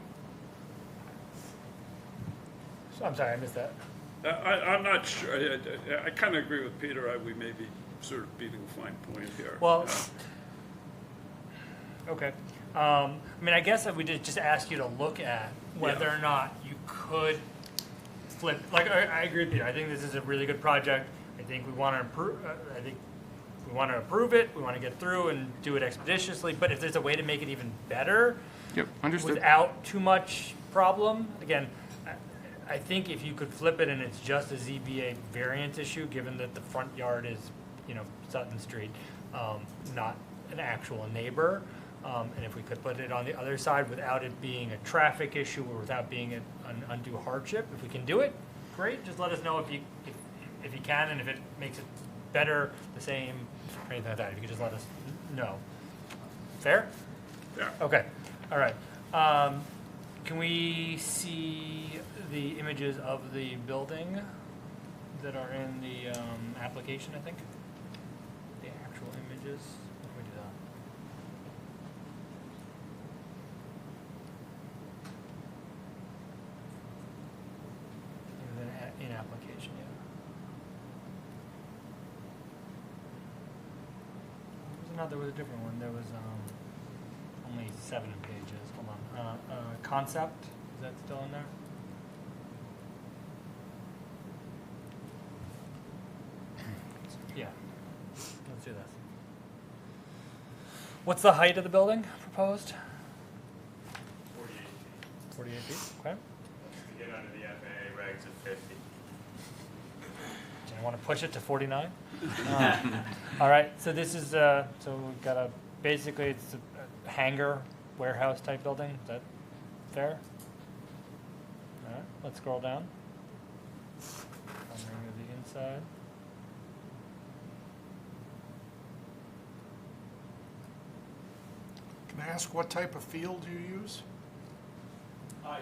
I'm sorry, I missed that. I'm not sure. I kind of agree with Peter. We may be sort of beating a fine point here. Well, okay. I mean, I guess if we did just ask you to look at whether or not you could flip, like, I agree with you. I think this is a really good project. I think we want to improve, I think we want to approve it. We want to get through and do it expeditiously. But if there's a way to make it even better Yep, understood. without too much problem, again, I think if you could flip it and it's just a ZBA variance issue, given that the front yard is, Sutton Street, not an actual neighbor, and if we could put it on the other side without it being a traffic issue or without being an undue hardship, if we can do it, great. Just let us know if you can, and if it makes it better, the same, or anything like that. If you could just let us know. Fair? Yeah. Okay. All right. Can we see the images of the building that are in the application, I think? The actual images? How do we do that? It was in application, yeah. There was a different one. There was only 7 pages. Hold on. Concept, is that still in there? Yeah. Let's do this. What's the height of the building proposed? 48 feet, okay. To get under the FAA regs of 50. Do you want to push it to 49? All right, so this is, so we've got basically it's a hangar warehouse type building. Is that fair? All right, let's scroll down. Rendering of the inside. Can I ask what type of field you use? Yeah,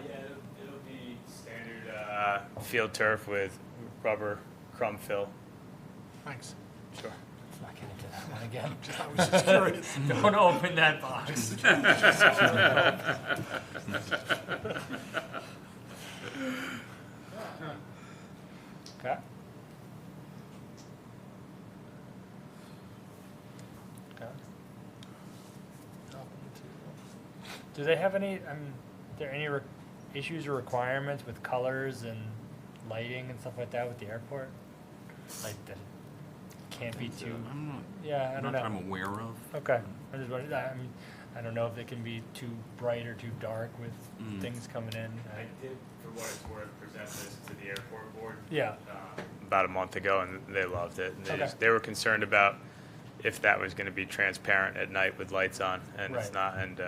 it'll be standard field turf with rubber crumb fill. Thanks. Sure. Let's not get into that one again. I was just curious. Don't open that box. Okay. Okay. Do they have any, there any issues or requirements with colors and lighting and stuff like that with the airport? Like that it can't be too, I'm not, yeah, I don't not that I'm know. aware of. Okay, I just wondered, I don't know if they can be too bright or too dark with things coming in. I did, for what it's worth, present this to the airport board. Yeah, About a month ago, and they loved it. Okay. They were concerned about if that was going to be transparent at night with lights on, and it's Right. not. And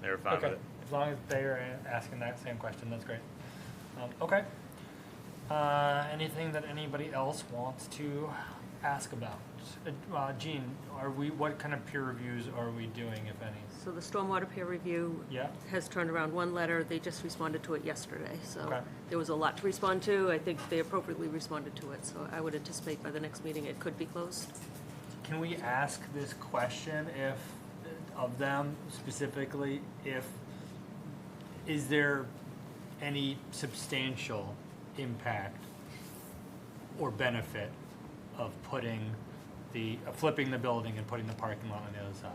they were fine with Okay, it. as long as they're asking that same question, that's great. Okay. Anything that anybody else wants to ask about? Jean, what kind of peer reviews are we doing, if any? So the stormwater peer review Yeah? has turned around one letter. They just responded to it yesterday. So Okay. there was a lot to respond to. I think they appropriately responded to it. So I would anticipate by the next meeting it could be closed. Can we ask this question of them specifically, is there any substantial impact or benefit of flipping the building and putting the parking lot on the other side?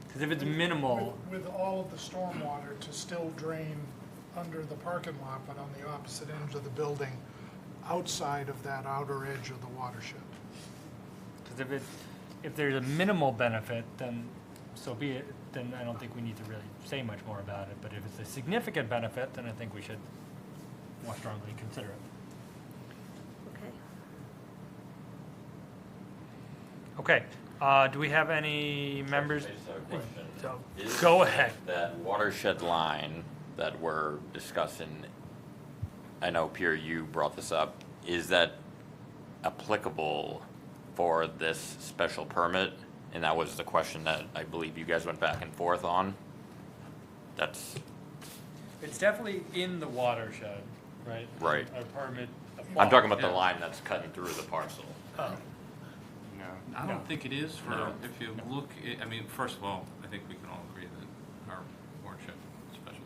Because if it's minimal, With all of the stormwater to still drain under the parking lot, but on the opposite end of the building, outside of that outer edge of the watershed. because if there's a minimal benefit, then so be it. Then I don't think we need to really say much more about it. But if it's a significant benefit, then I think we should more strongly consider it. Okay. Okay, do we have any members? I just have a question. So, Is go ahead. That watershed line that we're discussing, I know, Pierre, you brought this up, is that applicable for this special permit? And that was the question that I believe you guys went back and forth on. It's definitely in the watershed, right? Right. A permit. I'm talking about the Yeah. line that's cutting through the parcel. Oh, I No. don't think it is for, No. if you look, I mean, first of all, I think we can all agree that our watershed special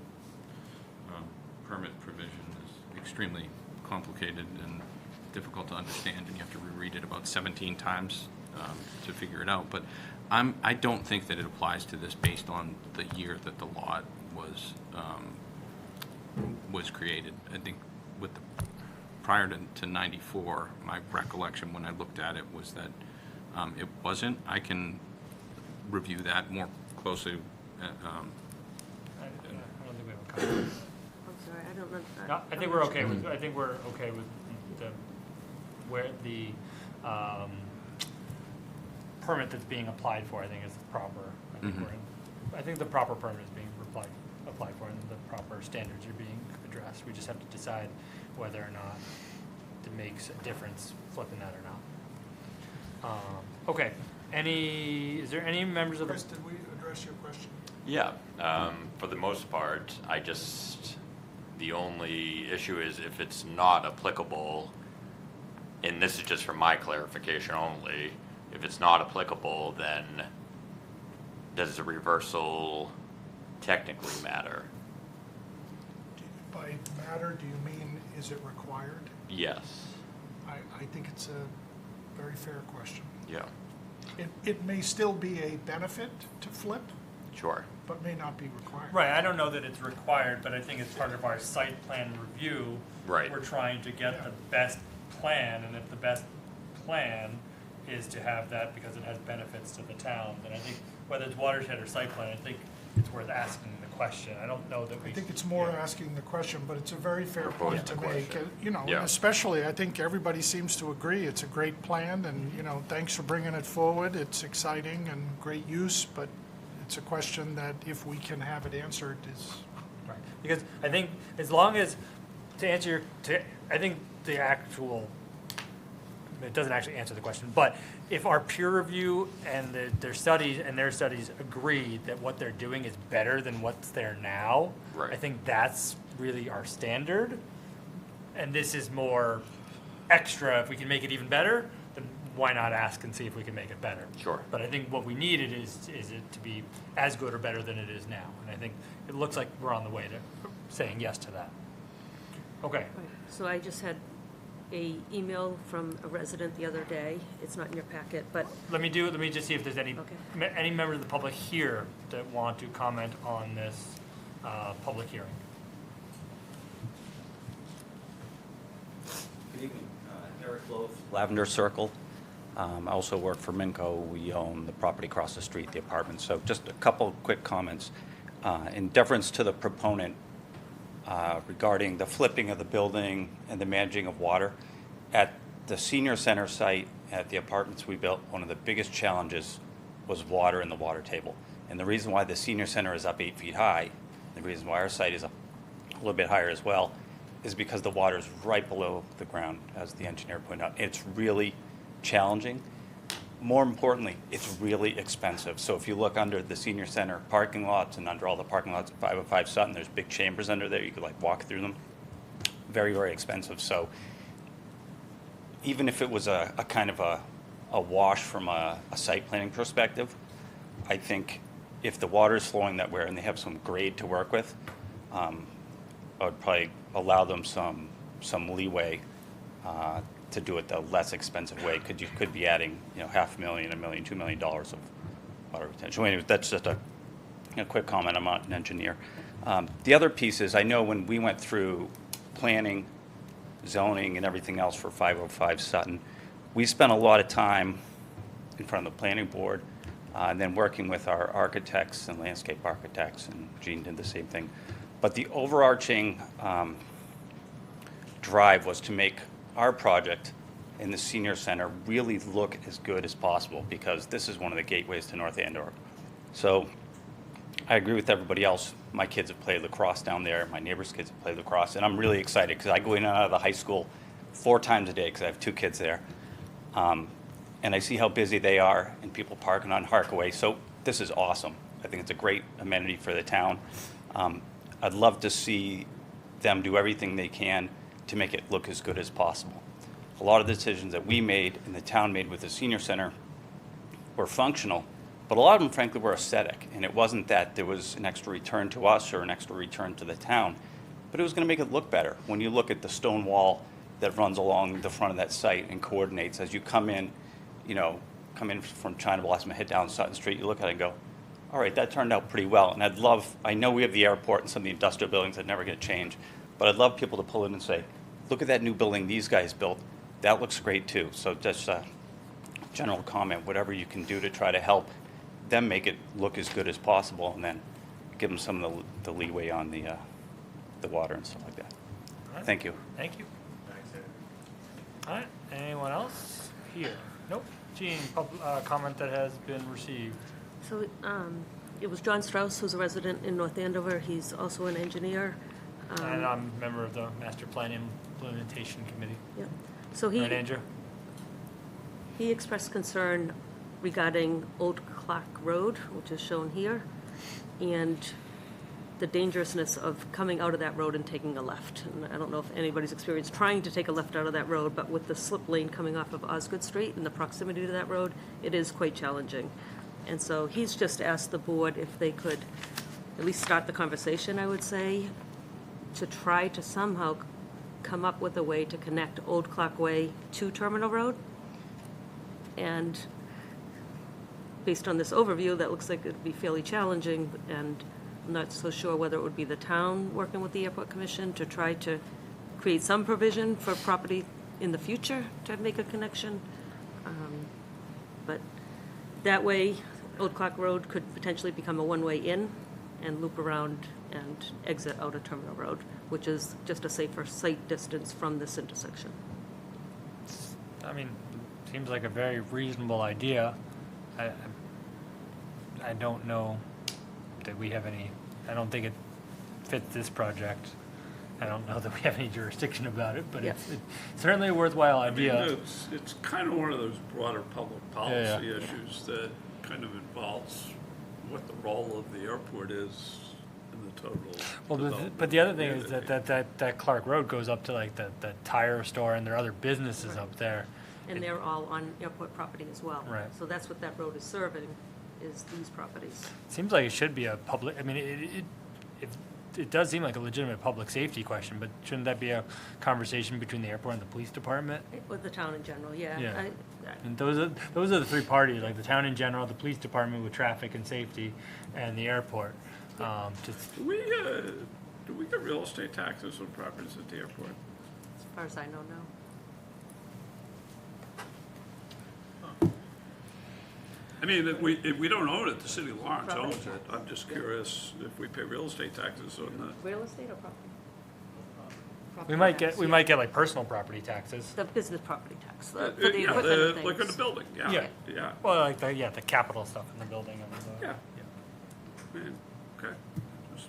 permit provision is extremely complicated and difficult to understand, and you have to reread it about 17 times to figure it out. But I don't think that it applies to this based on the year that the lot was created. I think with prior to 94, my recollection when I looked at it was that it wasn't. I can review that more closely. I don't think we have a comment. I'm sorry, I don't know. No, I think we're okay with, where the permit that's being applied for, I think is proper. I think the proper permit is being applied for, and the proper standards are being addressed. We just have to decide whether or not it makes a difference flipping that or not. Okay, is there any members of the? Chris, did we address your question? Yeah, for the most part, the only issue is if it's not applicable, and this is just for my clarification only, if it's not applicable, then does the reversal technically matter? By matter, do you mean, is it required? Yes. I think it's a very fair question. Yeah, It may still be a benefit to flip, sure. but may not be required. Right, I don't know that it's required, but I think it's part of our site plan review. Right. We're trying to get the best plan, and if the best plan is to have that because it has benefits to the town, then I think whether it's watershed or site plan, I think it's worth asking the question. I don't know that we. I think it's more yeah. asking the question, but it's a very fair Proposing point to the make. question. And Yeah. especially, I think everybody seems to agree, it's a great plan, and, thanks for bringing it forward. It's exciting and great use, but it's a question that if we can have it answered is, Right, because I think as long as, I think the actual, it doesn't actually answer the question, but if our peer review and their studies agree that what they're doing is better than what's there now, Right. I think that's really our standard. And this is more extra. If we can make it even better, then why not ask and see if we can make it better? Sure. But I think what we needed is it to be as good or better than it is now. And I think it looks like we're on the way to saying yes to that. Okay. Right. So I just had a email from a resident the other day. It's not in your packet, but Let me just see if there's any members of the public here that want to comment on this public hearing. Good evening. Eric Loaf, Lavender Circle. I also work for Minco. We own the property across the street, the apartment. So just a couple quick comments. In deference to the proponent regarding the flipping of the building and the managing of water, at the senior center site at the apartments we built, one of the biggest challenges was water in the water table. And the reason why the senior center is up 8 feet high, the reason why our site is up a little bit higher as well, is because the water is right below the ground, as the engineer pointed out. It's really challenging. More importantly, it's really expensive. So if you look under the senior center parking lots and under all the parking lots at 505 Sutton, there's big chambers under there. You could like walk through them. Very, very expensive. So even if it was a kind of a wash from a site planning perspective, I think if the water is flowing that way and they have some grade to work with, I would probably allow them some leeway to do it the less expensive way, because you could be adding, $500,000, $1 million, $2 million of water retention. Anyway, that's just a quick comment. I'm not an engineer. The other piece is, I know when we went through planning, zoning, and everything else for 505 Sutton, we spent a lot of time in front of the planning board, and then working with our architects and landscape architects, and Gene did the same thing. But the overarching drive was to make our project in the senior center really look as good as possible, because this is one of the gateways to North Andover. So I agree with everybody else. My kids have played lacrosse down there. My neighbors' kids have played lacrosse, and I'm really excited because I go in and out of the high school 4 times a day because I have 2 kids there. And I see how busy they are and people parking on Harkaway. So this is awesome. I think it's a great amenity for the town. I'd love to see them do everything they can to make it look as good as possible. A lot of the decisions that we made and the town made with the senior center were functional, but a lot of them, frankly, were aesthetic. And it wasn't that there was an extra return to us or an extra return to the town, but it was going to make it look better. When you look at the stone wall that runs along the front of that site and coordinates as you come in, from China Blossom and head down Sutton Street, you look at it and go, all right, that turned out pretty well. And I know we have the airport and some of the industrial buildings that never going to change, but I'd love people to pull in and say, look at that new building these guys built. That looks great too. So just a general comment, whatever you can do to try to help them make it look as good as possible, and then give them some of the leeway on the water and stuff like that. All right. Thank you. Thank you. All right, anyone else here? Nope. Gene, comment that has been received. So it was John Strauss, who's a resident in North Andover. He's also an engineer. And I'm a member of the Master Plan Implementation Committee. Yep. So Right, Andrew? he expressed concern regarding Old Clock Road, which is shown here, and the dangerousness of coming out of that road and taking a left. And I don't know if anybody's experienced trying to take a left out of that road, but with the slip lane coming off of Osgood Street and the proximity to that road, it is quite challenging. And so he's just asked the board if they could at least start the conversation, I would say, to try to somehow come up with a way to connect Old Clock Way to Terminal Road. And based on this overview, that looks like it'd be fairly challenging, and I'm not so sure whether it would be the town working with the Airport Commission to try to create some provision for property in the future to make a connection. But that way, Old Clock Road could potentially become a one-way in and loop around and exit out of Terminal Road, which is just a safer sight distance from this intersection. I mean, seems like a very reasonable idea. I don't know that we have any, I don't think it fits this project. I don't know that we have any jurisdiction about it, but it's certainly a worthwhile idea. I mean, it's kind of one of those broader public policy issues that kind of involves what the role of the airport is in the total. Well, but the other thing is that Clark Road goes up to like the tire store, and there are other businesses up there. And they're all on airport property as well. Right. So that's what that road is serving, is these properties. Seems like it should be a public, I mean, it does seem like a legitimate public safety question, but shouldn't that be a conversation between the airport and the police department? With the town in general, yeah. Yeah. And those are the three parties, like the town in general, the police department with traffic and safety, and the airport. Do we get real estate taxes on properties at the airport? As far as I know, no. I mean, if we don't own it, the city of Lawrence owns it. I'm just curious if we pay real estate taxes on the. Real estate or property? We might get like personal property taxes. The business property tax, for the Yeah, equipment and like in things. the building, yeah. Yeah. Well, like the capital stuff in the building. And Yeah. I mean, okay. Just-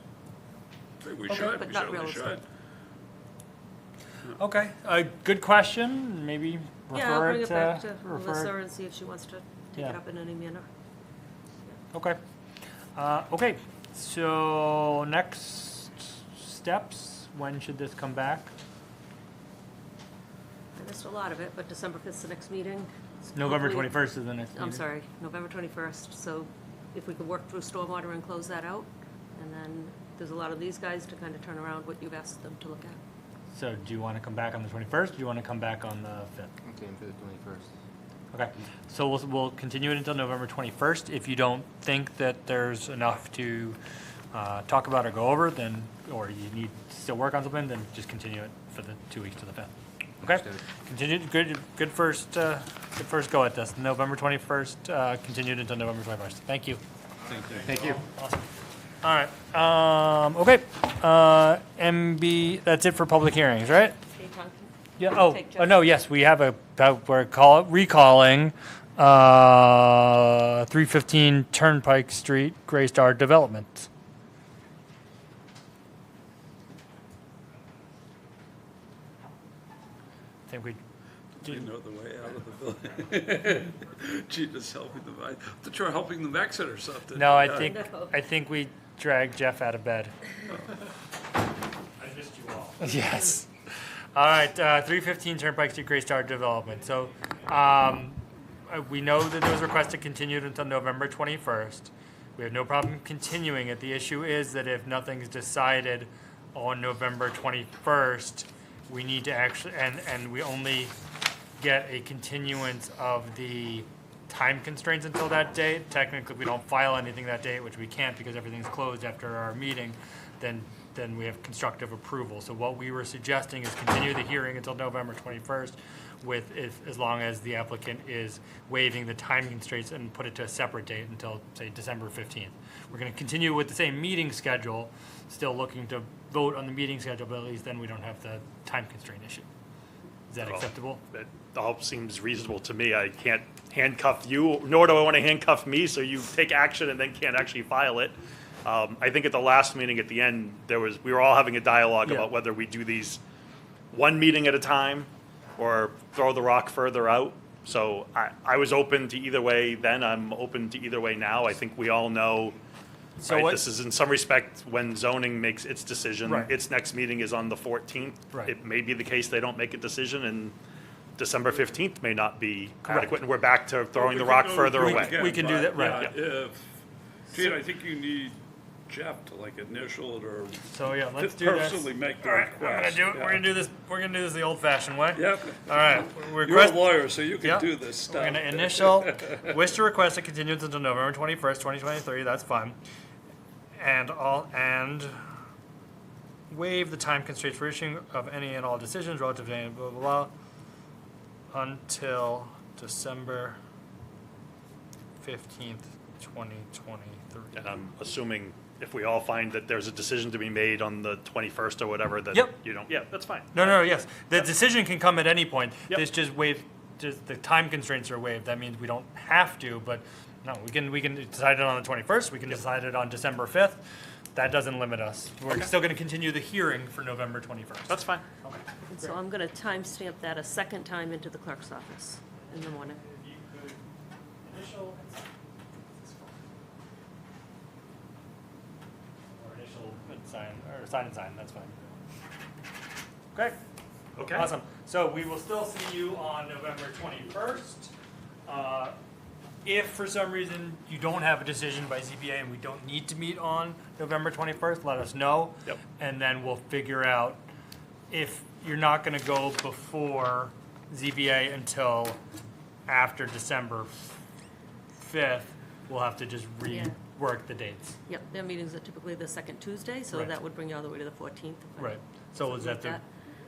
I think we Okay, should, but we not certainly realistic. should. Okay, good question, maybe Yeah, I'll refer bring it it back to, to Melissa and see if she wants to take Yeah. it up in any manner. Okay. Okay, so next steps, when should this come back? I missed a lot of it, but December 5th is the next meeting. November Hopefully- 21st is the next meeting. I'm sorry, November 21st. So if we could work through stormwater and close that out, and then there's a lot of these guys to kind of turn around what you've asked them to look at. So do you want to come back on the 21st, or do you want to come back on the 5th? Okay, for the 21st. Okay, so we'll continue it until November 21st. If you don't think that there's enough to talk about or go over, then, or you need to still work on something, then just continue it for the 2 weeks to the 5th. Okay? Understood. Continue, good first go at this. November 21st, continued until November 21st. Thank you. Thank you. Awesome. All right, okay. MB, that's it for public hearings, right? Yeah, oh, no, yes, we have we're recalling 315 Turnpike Street, Gray Star Development. I think we, You know the way out of the building. Gina's helping them, I thought you were helping them exit or something. no, Yeah. I think we dragged Jeff out of bed. I missed you all. Yes. All right, 315 Turnpike Street, Gray Star Development. So, we know that there was requested continued until November 21st. We have no problem continuing it. The issue is that if nothing's decided on November 21st, we need to actually, and we only get a continuance of the time constraints until that date. Technically, if we don't file anything that date, which we can't because everything's closed after our meeting, then we have constructive approval. So what we were suggesting is continue the hearing until November 21st with, as long as the applicant is waiving the time constraints and put it to a separate date until, say, December 15th. We're going to continue with the same meeting schedule, still looking to vote on the meeting schedule, but at least then we don't have the time constraint issue. Is that acceptable? That all seems reasonable to me. I can't handcuff you, nor do I want to handcuff me, so you take action and then can't actually file it. I think at the last meeting at the end, we were all having a dialogue Yeah. about whether we do these one meeting at a time or throw the rock further out. So I was open to either way then. I'm open to either way now. I think we all know, So right, what- this is in some respect when zoning makes its decision. Right. Its next meeting is on the 14th. Right. It may be the case they don't make a decision, and December 15th may not be Correct. adequate, and we're back to throwing We the can rock go further through it away. again, We can do but, that, right. yeah, Gene, I think you need Jeff to like initial it or So, yeah, let's do this. personally make the All right, request. we're gonna do this the old-fashioned way. Yep. All right. You're a Request- lawyer, so you can Yep. do this stuff. We're gonna initial, wish to request a continuance until November 21st, 2023, that's fine. And waive the time constraints for issuing of any and all decisions relative to any blah, blah, blah, until December 15th, 2023. And I'm assuming if we all find that there's a decision to be made on the 21st or whatever, that Yep. you don't, yeah, that's fine. No, yes, the decision can come at any point. Yep. It's just just the time constraints are waived. That means we don't have to, but no, we can decide it on the 21st, we can decide it on December 5th. That doesn't limit us. We're still gonna continue the hearing for November 21st. That's fine. And so I'm going to timestamp that a second time into the clerk's office in the morning. If you could initial or initial and sign, or sign and sign, that's fine. Okay. Okay. Awesome. So we will still see you on November 21st. If for some reason you don't have a decision by ZBA and we don't need to meet on November 21st, let us know. Yep. And then we'll figure out if you're not going to go before ZBA until after December 5th, we'll have to just Yeah. rework the dates. Yep, their meetings are typically the second Tuesday, so Right. that would bring you all the way to the 14th. if I- Right. So is that something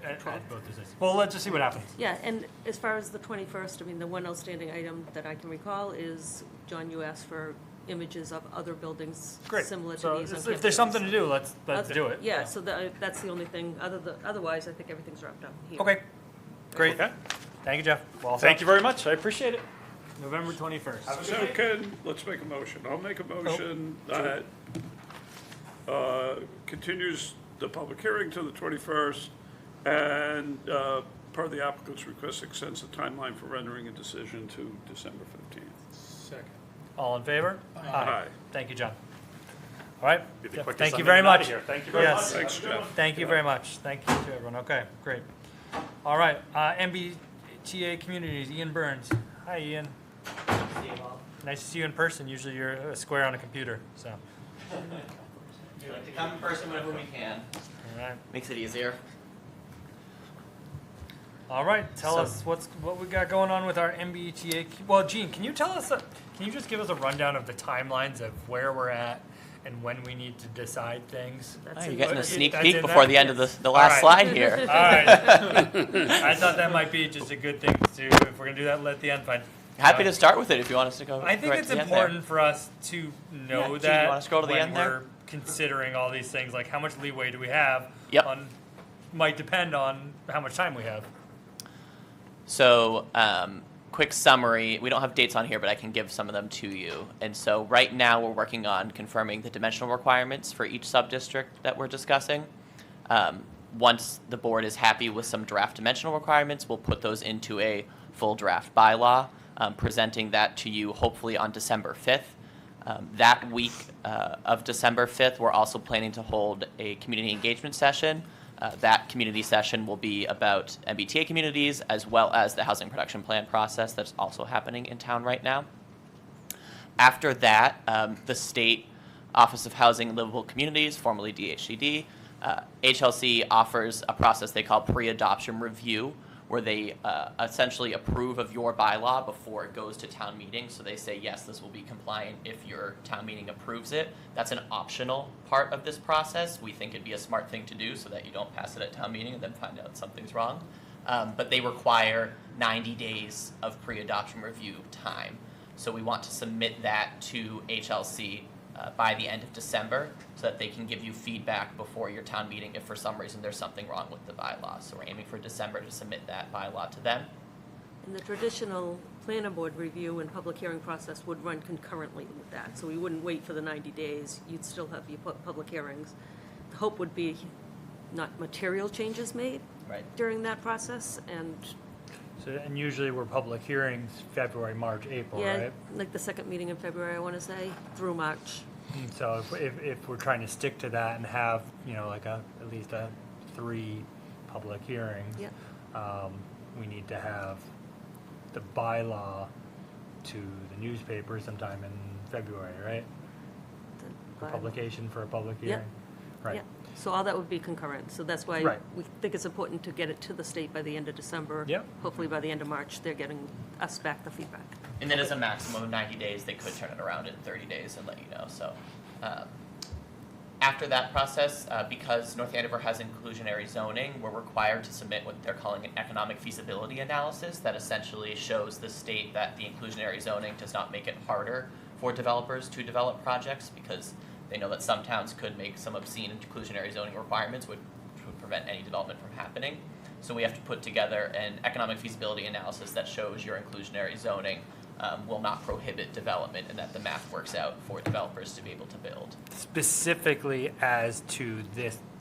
the, like add both of this? Well, let's just see what happens. Yeah, and as far as the 21st, I mean, the one outstanding item that I can recall is, John, you asked for images of other buildings Great. similar to So these. on if there's campuses. something to do, let's do it. Yeah, so that's the only thing, otherwise, I think everything's wrapped up here. Okay. Great. Okay. Thank you, Jeff. Well, Thank you very much. I appreciate it. November 21st. So Ken, let's make a motion. I'll make a motion that continues the public hearing to the 21st, and per the applicant's request, extends the timeline for rendering a decision to December 15th. Second. All in favor? Aye. Thank you, John. All right, Be the quickest thank I'm you very getting outta much. here. Thank you very Yes. much. Thanks, Jeff. Thank you very much. Thank you to everyone. Okay, great. All right, MBTA Communities, Ian Burns. Hi, Ian. Nice to see you in person. Usually you're a square on a computer, so. We like to come in person whenever we can. All right. Makes it easier. All right, tell us what we got going on with our MBTA. Well, Gene, can you tell us, can you just give us a rundown of the timelines of where we're at and when we need to decide things? That's You're in- getting a sneak That's peek in before that? the end of the All last right. slide here. All right. I thought that might be just a good thing to, if we're gonna do that, let the end fine. Happy to start with it if you want us to go. I think right it's to the end there. important for us to know Yeah, Gene, that you want us to go to the when end there? we're considering all these things, like how much leeway do we have? Yep. Might depend on how much time we have. So, quick summary. We don't have dates on here, but I can give some of them to you. And so right now we're working on confirming the dimensional requirements for each sub-district that we're discussing. Once the board is happy with some draft dimensional requirements, we'll put those into a full draft bylaw, presenting that to you hopefully on December 5th. That week of December 5th, we're also planning to hold a community engagement session. That community session will be about MBTA communities as well as the housing production plan process that's also happening in town right now. After that, the State Office of Housing and Livable Communities, formerly DHCD, HLC offers a process they call pre-adoption review, where they essentially approve of your bylaw before it goes to town meeting. So they say, yes, this will be compliant if your town meeting approves it. That's an optional part of this process. We think it'd be a smart thing to do so that you don't pass it at town meeting and then find out something's wrong. But they require 90 days of pre-adoption review time. So we want to submit that to HLC by the end of December so that they can give you feedback before your town meeting if for some reason there's something wrong with the bylaw. So we're aiming for December to submit that bylaw to them. And the traditional planning board review and public hearing process would run concurrently with that. So we wouldn't wait for the 90 days. You'd still have your public hearings. The hope would be not material changes made Right. during that process. And So, and usually we're public hearings February, March, April, yeah, right? like the second meeting in February, I want to say, through March. And so if we're trying to stick to that and have, you know, like at least 3 public hearings, Yep. we need to have the bylaw to the newspaper sometime in February, right? For publication for a public Yep. hearing? Right. Yeah, so all that would be concurrent. So that's why Right. we think it's important to get it to the state by the end of December. Yep. Hopefully by the end of March, they're getting us back the feedback. And then as a maximum of 90 days, they could turn it around in 30 days and let you know. So after that process, because North Andover has inclusionary zoning, we're required to submit what they're calling an economic feasibility analysis that essentially shows the state that the inclusionary zoning does not make it harder for developers to develop projects, because they know that some towns could make some obscene inclusionary zoning requirements which would prevent any development from happening. So we have to put together an economic feasibility analysis that shows your inclusionary zoning will not prohibit development and that the math works out for developers to be able to build. Specifically as to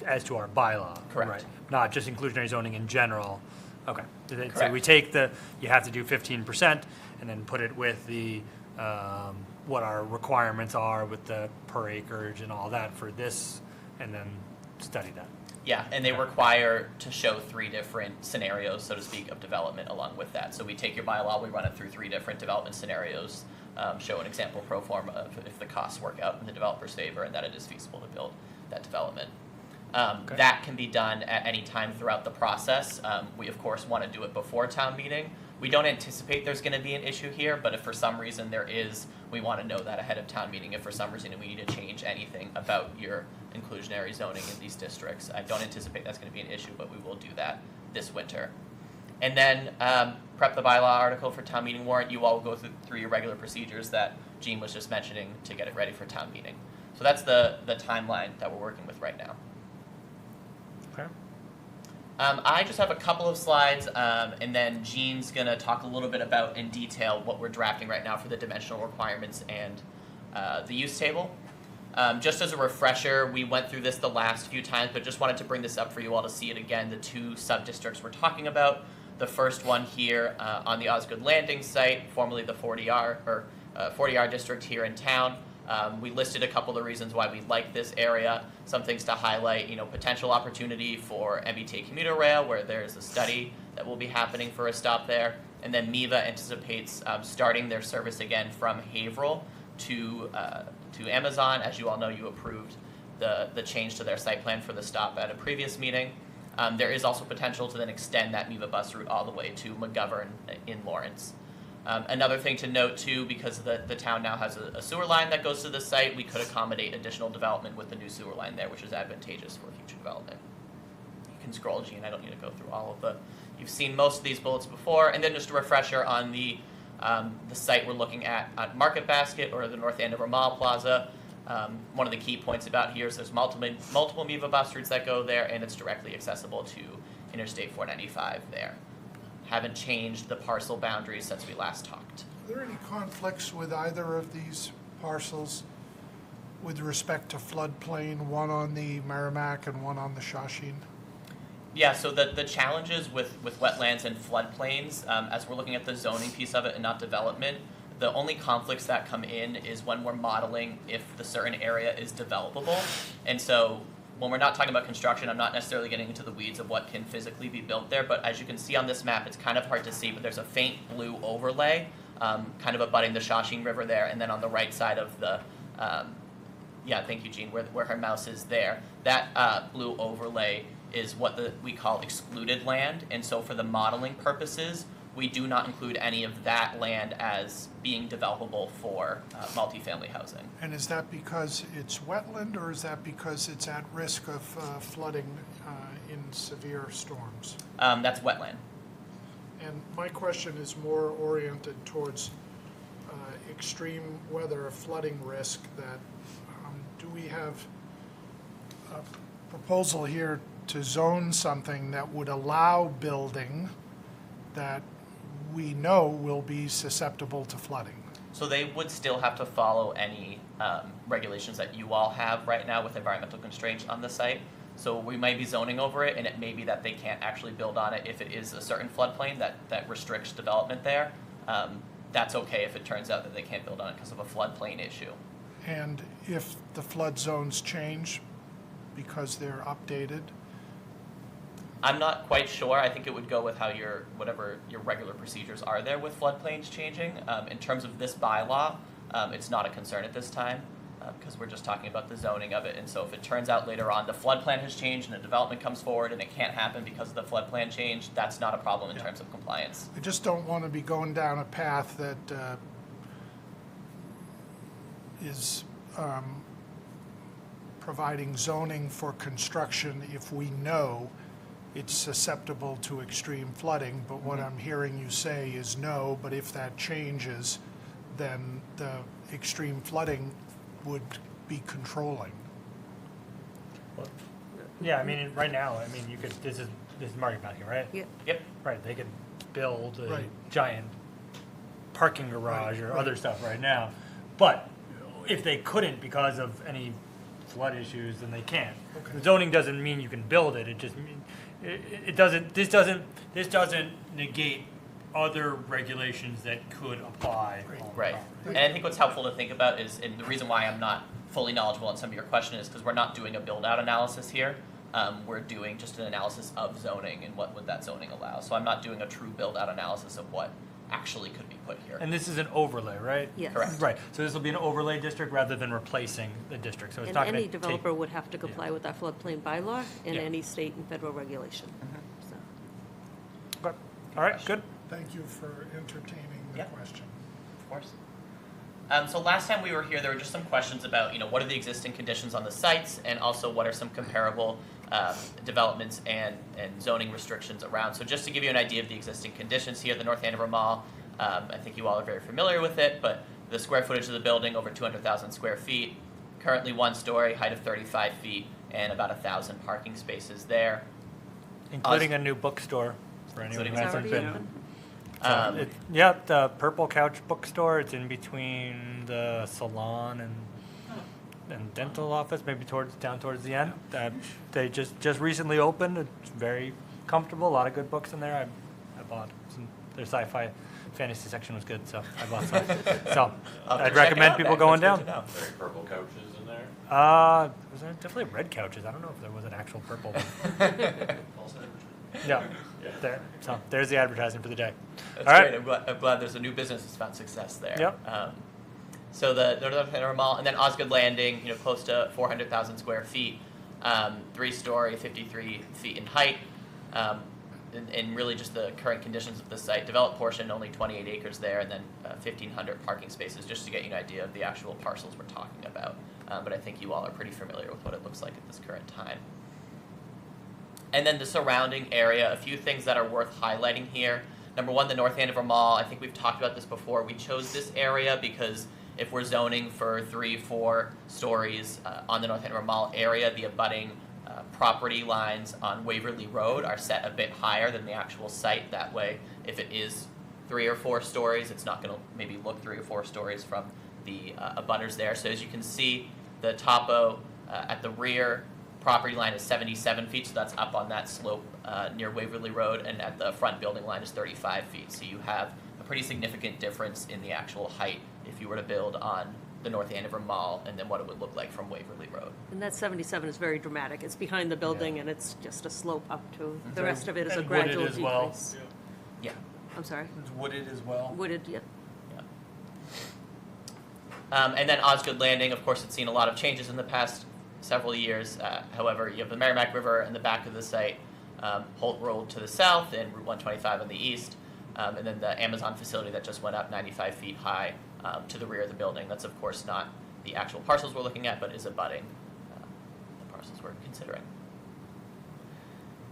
our bylaw? Correct. Right. Not just inclusionary zoning in general? Okay. So Correct. we take you have to do 15% and then put it with the, what our requirements are with the per acreage and all that for this, and then study that. Yeah, and they require to show 3 different scenarios, so to speak, of development along with that. So we take your bylaw, we run it through 3 different development scenarios, show an example pro forma of if the costs work out in the developer's favor and that it is feasible to build that development. Okay. That can be done at any time throughout the process. We, of course, want to do it before town meeting. We don't anticipate there's going to be an issue here, but if for some reason there is, we want to know that ahead of town meeting. If for some reason we need to change anything about your inclusionary zoning in these districts, I don't anticipate that's going to be an issue, but we will do that this winter. And then prep the bylaw article for town meeting warrant. You all will go through your regular procedures that Gene was just mentioning to get it ready for town meeting. So that's the timeline that we're working with right now. Okay. I just have a couple of slides, and then Gene's going to talk a little bit about in detail what we're drafting right now for the dimensional requirements and the use table. Just as a refresher, we went through this the last few times, but just wanted to bring this up for you all to see it again. The two sub-districts we're talking about. The first one here on the Osgood Landing site, formerly the 40R or 40R district here in town. We listed a couple of reasons why we like this area. Some things to highlight, potential opportunity for MBTA commuter rail, where there's a study that will be happening for a stop there. And then MEVA anticipates starting their service again from Haverhill to Amazon. As you all know, you approved the change to their site plan for the stop at a previous meeting. There is also potential to then extend that MEVA bus route all the way to McGovern in Lawrence. Another thing to note too, because the town now has a sewer line that goes to the site, we could accommodate additional development with the new sewer line there, which is advantageous for future development. You can scroll, Gene, I don't need to go through all of the, you've seen most of these bullets before, and then just a refresher on the site we're looking at Market Basket or the North Andover Mall Plaza. One of the key points about here is there's multiple MEVA bus routes that go there, and it's directly accessible to Interstate 495 there. Haven't changed the parcel boundaries since we last talked. Are there any conflicts with either of these parcels with respect to floodplain, one on the Merrimack and one on the Shawshene? Yeah, so the challenges with wetlands and floodplains, as we're looking at the zoning piece of it and not development, the only conflicts that come in is when we're modeling if the certain area is developable. And so when we're not talking about construction, I'm not necessarily getting into the weeds of what can physically be built there, but as you can see on this map, it's kind of hard to see, but there's a faint blue overlay, kind of abutting the Shawshene River there, and then on the right side of the, yeah, thank you, Jean, where her mouse is there, that blue overlay is what we call excluded land, and so for the modeling purposes, we do not include any of that land as being developable for multifamily housing. And is that because it's wetland, or is that because it's at risk of flooding in severe storms? That's wetland. And my question is more oriented towards extreme weather flooding risk. That do we have a proposal here to zone something that would allow building that we know will be susceptible to flooding? So they would still have to follow any regulations that you all have right now with environmental constraints on the site. So we might be zoning over it, and it may be that they can't actually build on it if it is a certain floodplain that restricts development there. That's okay if it turns out that they can't build on it because of a floodplain issue. And if the flood zones change because they're updated? I'm not quite sure. I think it would go with how whatever your regular procedures are there with floodplains changing. In terms of this bylaw, it's not a concern at this time because we're just talking about the zoning of it. And so if it turns out later on the flood plan has changed and a development comes forward and it can't happen because of the flood plan change, that's not a problem in terms of compliance. I just don't want to be going down a path that is providing zoning for construction if we know it's susceptible to extreme flooding, but what I'm hearing you say is no, but if that changes, then the extreme flooding would be controlling. Yeah, I mean, right now, I mean, you could, this is Market Basket, right? Yep. Yep. Right, they could build a Right. giant parking garage Right, or right. other stuff right now. But if they couldn't because of any flood issues, then they can't. Okay. The zoning doesn't mean you can build it, it just means, this doesn't negate other regulations that could apply. on the Right. property. And I think what's helpful to think about is, and the reason why I'm not fully knowledgeable on some of your question is because we're not doing a build-out analysis here. We're doing just an analysis of zoning and what would that zoning allow. So I'm not doing a true build-out analysis of what actually could be put here. And this is an overlay, right? Yes. Correct. Right, so this will be an overlay district rather than replacing the district, so it's And not gonna any take. developer would have to comply with that floodplain bylaw and Yeah. any state and federal regulation. So. Okay. All right, good. Thank you for entertaining the Yeah. question. Of course. So last time we were here, there were just some questions about, what are the existing conditions on the sites, and also what are some comparable developments and zoning restrictions around. So just to give you an idea of the existing conditions here, the North Andover Mall, I think you all are very familiar with it, but the square footage of the building, over 200,000 square feet, currently one story, height of 35 feet, and about 1,000 parking spaces there. Including a new bookstore for anyone who Including- hasn't It's already been. open. Yeah, the Purple Couch Bookstore, it's in between the salon and and dental office, maybe down towards the end. They just recently opened. It's very comfortable. A lot of good books in there. I bought some. Their sci-fi fantasy section was good, so I bought some. So I'll have to I'd check it recommend out people next. going That's good down. to know. Very purple couches in there. Was there definitely red couches? I don't know if there was an actual purple one. Yeah. There. So there's the advertising for the day. That's All right. great. I'm glad there's a new business that's found success there. Yep. So the North Andover Mall, and then Osgood Landing, close to 400,000 square feet, 3-story, 53 feet in height, and really just the current conditions of the site. Developed portion, only 28 acres there, and then 1,500 parking spaces, just to get you an idea of the actual parcels we're talking about. But I think you all are pretty familiar with what it looks like at this current time. And then the surrounding area, a few things that are worth highlighting here. Number one, the North Andover Mall. I think we've talked about this before. We chose this area because if we're zoning for 3-4 stories on the North Andover Mall area, the abutting property lines on Waverly Road are set a bit higher than the actual site. That way, if it is 3 or 4 stories, it's not going to maybe look 3 or 4 stories from the abutters there. So as you can see, the topo at the rear property line is 77 feet, so that's up on that slope near Waverly Road, and at the front building line is 35 feet. So you have a pretty significant difference in the actual height if you were to build on the North Andover Mall and then what it would look like from Waverly Road. And that 77 is very dramatic. It's behind the building and it's just a slope up to, the rest of it is a And wooded gradual as well. decrease. Yeah. I'm sorry? It's wooded as well. Wooded, yep. And then Osgood Landing, of course, it's seen a lot of changes in the past several years. However, you have the Merrimack River in the back of the site, Holt Road to the south, and Route 125 on the east, and then the Amazon facility that just went up 95 feet high to the rear of the building. That's, of course, not the actual parcels we're looking at, but is abutting the parcels we're considering.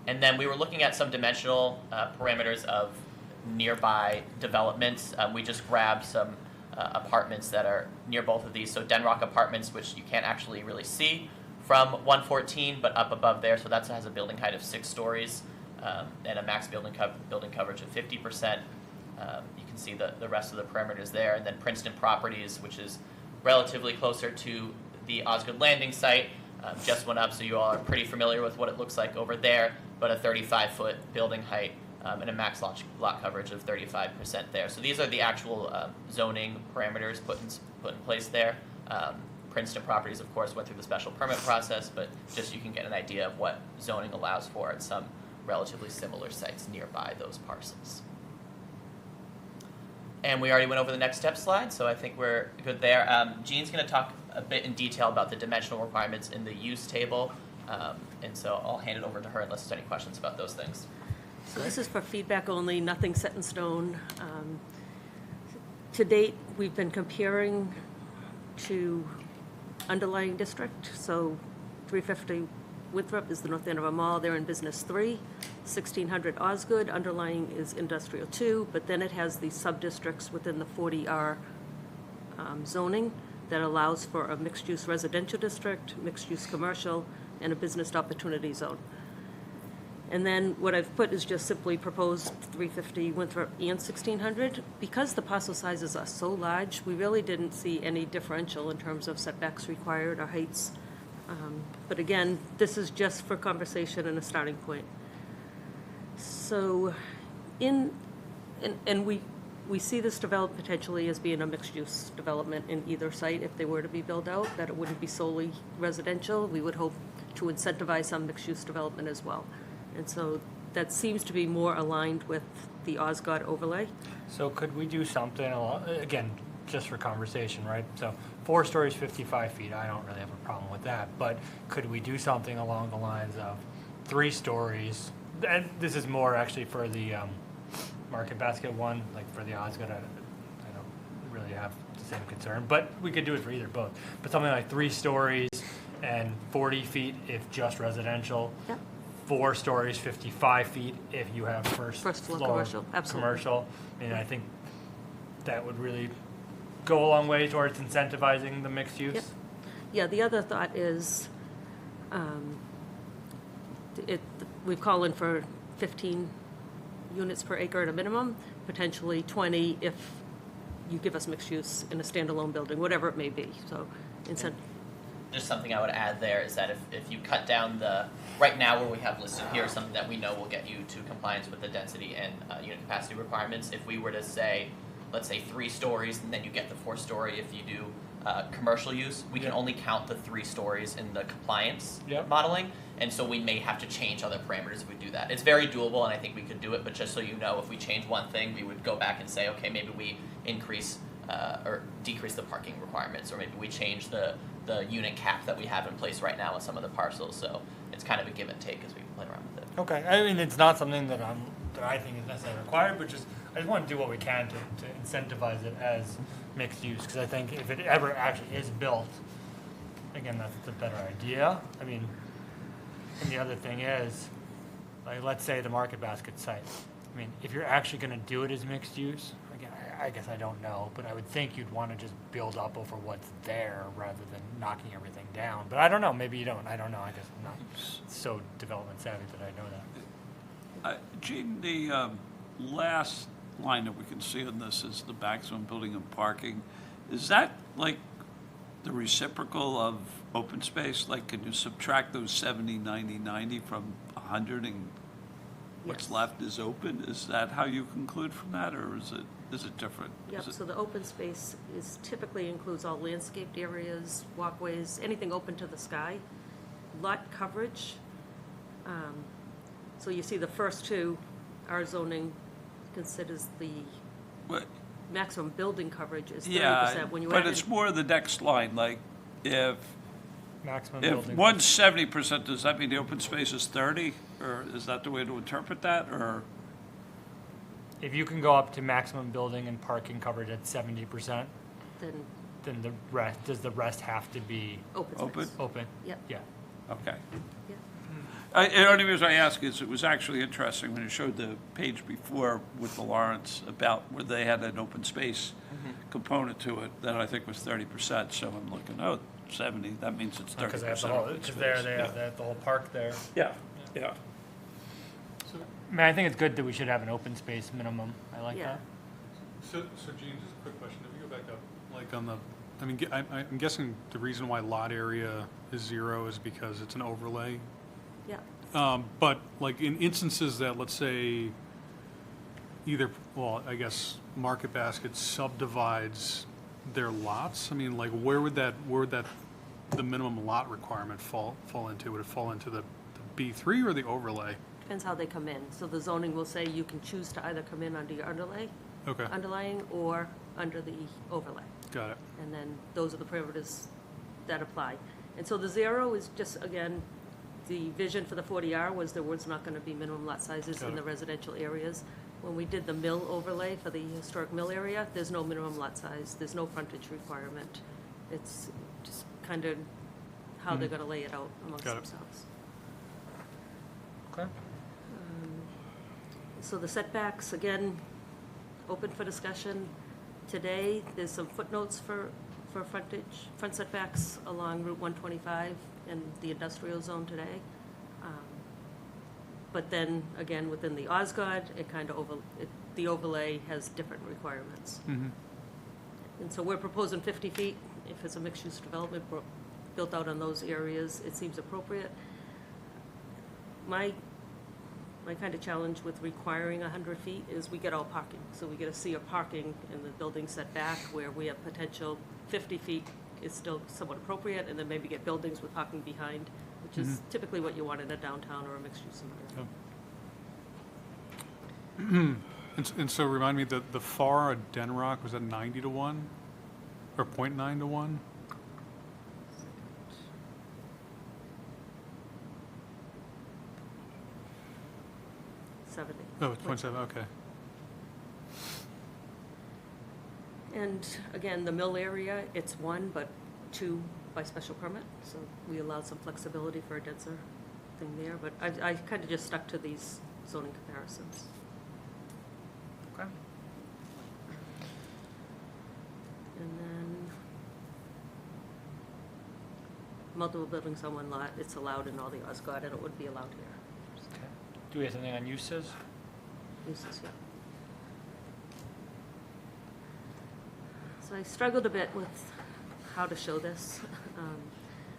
And then we were looking at some dimensional parameters of nearby developments. We just grabbed some apartments that are near both of these. So Denrock Apartments, which you can't actually really see from 114, but up above there. So that has a building height of 6 stories and a max building coverage of 50%. You can see the rest of the perimeters there. And then Princeton Properties, which is relatively closer to the Osgood Landing site, just went up. So you all are pretty familiar with what it looks like over there, but a 35-foot building height and a max lot coverage of 35% there. So these are the actual zoning parameters put in place there. Princeton Properties, of course, went through the special permit process, but just you can get an idea of what zoning allows for at some relatively similar sites nearby those parcels. And we already went over the next step slide, so I think we're good there. Jean's going to talk a bit in detail about the dimensional requirements in the use table, and so I'll hand it over to her unless there's any questions about those things. So this is for feedback only, nothing set in stone. To date, we've been comparing to underlying district. So 350 Winthrop is the North Andover Mall. They're in Business 3. 1600 Osgood, underlying is Industrial 2, but then it has the sub-districts within the 40R zoning that allows for a mixed-use residential district, mixed-use commercial, and a business opportunity zone. And then what I've put is just simply proposed 350 Winthrop and 1600. Because the parcel sizes are so large, we really didn't see any differential in terms of setbacks required or heights. But again, this is just for conversation and a starting point. So and we see this develop potentially as being a mixed-use development in either site if they were to be built out, that it wouldn't be solely residential. We would hope to incentivize some mixed-use development as well. And so that seems to be more aligned with the Osgood overlay. So could we do something, again, just for conversation, right? So 4 stories, 55 feet, I don't really have a problem with that, but could we do something along the lines of 3 stories? And this is more actually for the Market Basket one, like for the Osgood, I don't really have the same concern, but we could do it for either, both. But something like 3 stories and 40 feet if just residential. Yep. 4 stories, 55 feet if you have first floor floor commercial, absolutely. commercial. I mean, I think that would really go a long way towards incentivizing the mixed use. Yep. Yeah, the other thought is, we've called in for 15 units per acre at a minimum, potentially 20 if you give us mixed use in a standalone building, whatever it may be, so incentive. just something I would add there is that if you cut down right now where we have listed here, something that we know will get you to compliance with the density and unit capacity requirements, if we were to say, let's say 3 stories, and then you get the 4-story if you do commercial use, we can only count the 3 stories in the compliance modeling, and so we may have to change other parameters if we do that. It's very doable, and I think we could do it, but just so you know, if we change one thing, we would go back and say, okay, maybe we increase or decrease the parking requirements, or maybe we change the unit cap that we have in place right now on some of the parcels. So it's kind of a give and take as we play around with it. Okay, I mean, it's not something that I think is necessarily required, but I just want to do what we can to incentivize it as mixed use, because I think if it ever actually is built, again, that's the better idea. I mean, and the other thing is, like, let's say the Market Basket site. I mean, if you're actually going to do it as mixed use, again, I guess I don't know, but I would think you'd want to just build up over what's there rather than knocking everything down. But I don't know, maybe you don't. I don't know. I guess I'm not so development savvy that I know that. Gene, the last line that we can see on this is the maximum building and parking. Is that like the reciprocal of open space? Like, can you subtract those 70, 90, 90 from 100 and what's Yes. left is open? Is that how you conclude from that, or is it different? Yep, so the open space typically includes all landscaped areas, walkways, anything open to the sky. Lot coverage, so you see the first 2, our zoning considers the What- maximum building coverage is 30%. Yeah, When you but add it's in- more the next line, like, if Maximum If building. one's 70%, does that mean the open space is 30? Or is that the way to interpret that, or? If you can go up to maximum building and parking coverage at 70%, then then does the rest have to be open Open? space. open? Yep, Okay. yep. The only reason I ask is it was actually interesting when you showed the page before with the Lawrence about where they had an open space component to it that I think was 30%. So I'm looking, 70, that means it's 30%. Because they have the whole, open because space. they have the whole park there. Yeah, yeah. I mean, I think it's good that we should have an open space minimum. I like Yeah. that. So Gene, just a quick question. If you go back up, like on the, I mean, I'm guessing the reason why lot area is 0 is because it's an overlay. Yeah, But like in instances that, let's say, I guess Market Basket subdivides their lots, I mean, like where would that the minimum lot requirement fall into? Would it fall into the B3 or the overlay? depends how they come in. So the zoning will say you can choose to either come in under your Okay, underlying or under the overlay. got it. And then those are the parameters that apply. And so the 0 is just, again, the vision for the 40R was there was not going to be minimum lot sizes Got in it. the residential areas. When we did the mill overlay for the historic mill area, there's no minimum lot size, there's no frontage requirement. It's just kind of how they're going to lay it out amongst Got it. themselves. Okay. So the setbacks, again, open for discussion. Today, there's some footnotes for front setbacks along Route 125 in the industrial zone today. But then, again, within the Osgood, it kind of the overlay has different requirements. Mhm. And so we're proposing 50 feet. If it's a mixed-use development built out on those areas, it seems appropriate. My kind of challenge with requiring 100 feet is we get all parking. So we get a sea of parking in the building setback where we have potential 50 feet is still somewhat appropriate, and then maybe get buildings with parking behind, which is typically what you want in a downtown or a mixed-use environment. And so remind me, the FAR at Denrock, was that 90 to 1? Or 0.9 to 1? Oh, it's 0.7, okay. And again, the mill area, it's 1, but 2 by special permit, so we allowed some flexibility for a denser thing there, but I kind of just stuck to these zoning comparisons. Okay. And then multiple buildings on one lot, it's allowed in all the Osgood, and it would be allowed here. Okay. Do we have something on uses? Uses, yeah. So I struggled a bit with how to show this.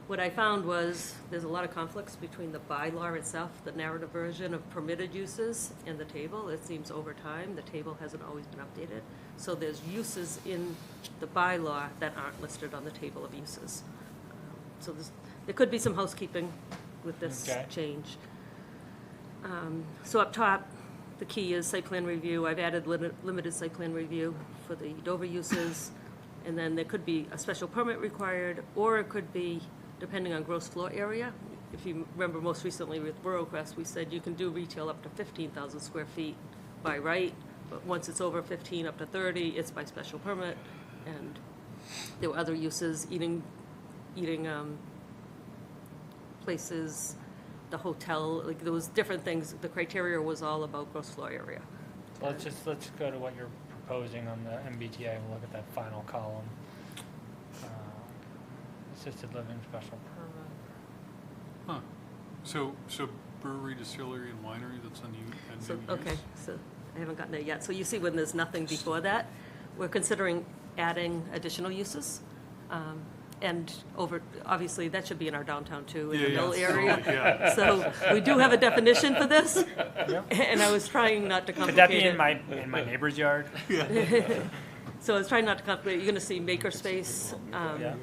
What I found was there's a lot of conflicts between the bylaw itself, the narrative version of permitted uses, and the table. It seems over time, the table hasn't always been updated. So there's uses in the bylaw that aren't listed on the table of uses. So there could be some housekeeping with this Okay. change. So up top, the key is site plan review. I've added limited site plan review for the Dover uses. And then there could be a special permit required, or it could be, depending on gross floor area. If you remember most recently with BoroCrest, we said you can do retail up to 15,000 square feet by right, but once it's over 15 up to 30, it's by special permit. And there were other uses, eating places, the hotel, like there was different things. The criteria was all about gross floor area. So let's go to what you're proposing on the MBTA and look at that final column. Assisted living special permit. Huh. So brewery, distillery, and winery, that's a new So, use? okay, so I haven't gotten there yet. So you see when there's nothing before that, we're considering adding additional uses. And obviously, that should be in our downtown too, in the mill area. Totally, yeah. So we do have a definition for this, and I was trying not to Could complicate it. that be in my neighbor's yard? So I was trying not to complicate it. You're gonna see makerspace. Yeah.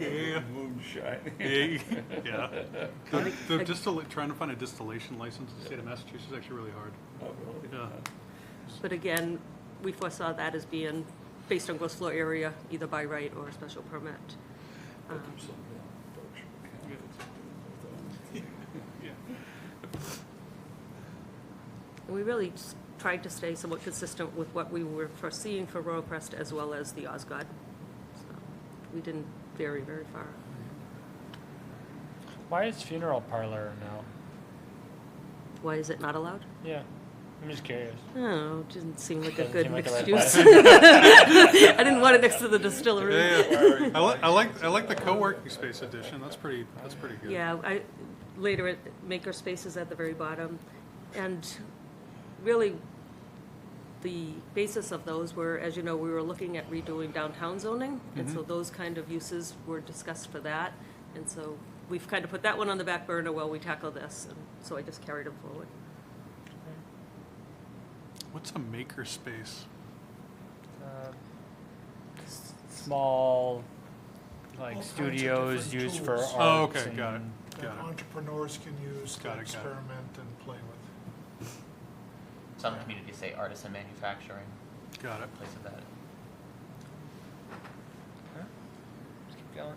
Yeah. Trying to find a distillation license in the state of Massachusetts is actually really hard. Yeah. But again, we foresaw that as being based on gross floor area, either by right or a special permit. And we really tried to stay somewhat consistent with what we were foreseeing for Crest as well as the Osgood. So we didn't vary very far. Why is funeral parlor now? Why is it not allowed? Yeah, I'm just curious. Oh, it didn't seem like a Doesn't good seem like the mixed right use. I didn't want it next to the distillery. Yeah. I like the co-working space addition. That's pretty good. Yeah, later at makerspace is at the very bottom. And really, the basis of those were, as you know, we were looking at redoing downtown zoning. And so those kind of uses were discussed for that. And so we've kind of put that one on the back burner while we tackle this. And so I just carried them forward. What's a maker space? Small, like studios different used for tools. art. Oh, okay, and- got it. That entrepreneurs can use to Got it. experiment and play with. Some communities say artisan manufacturing, Got it. place of that. Let's keep going.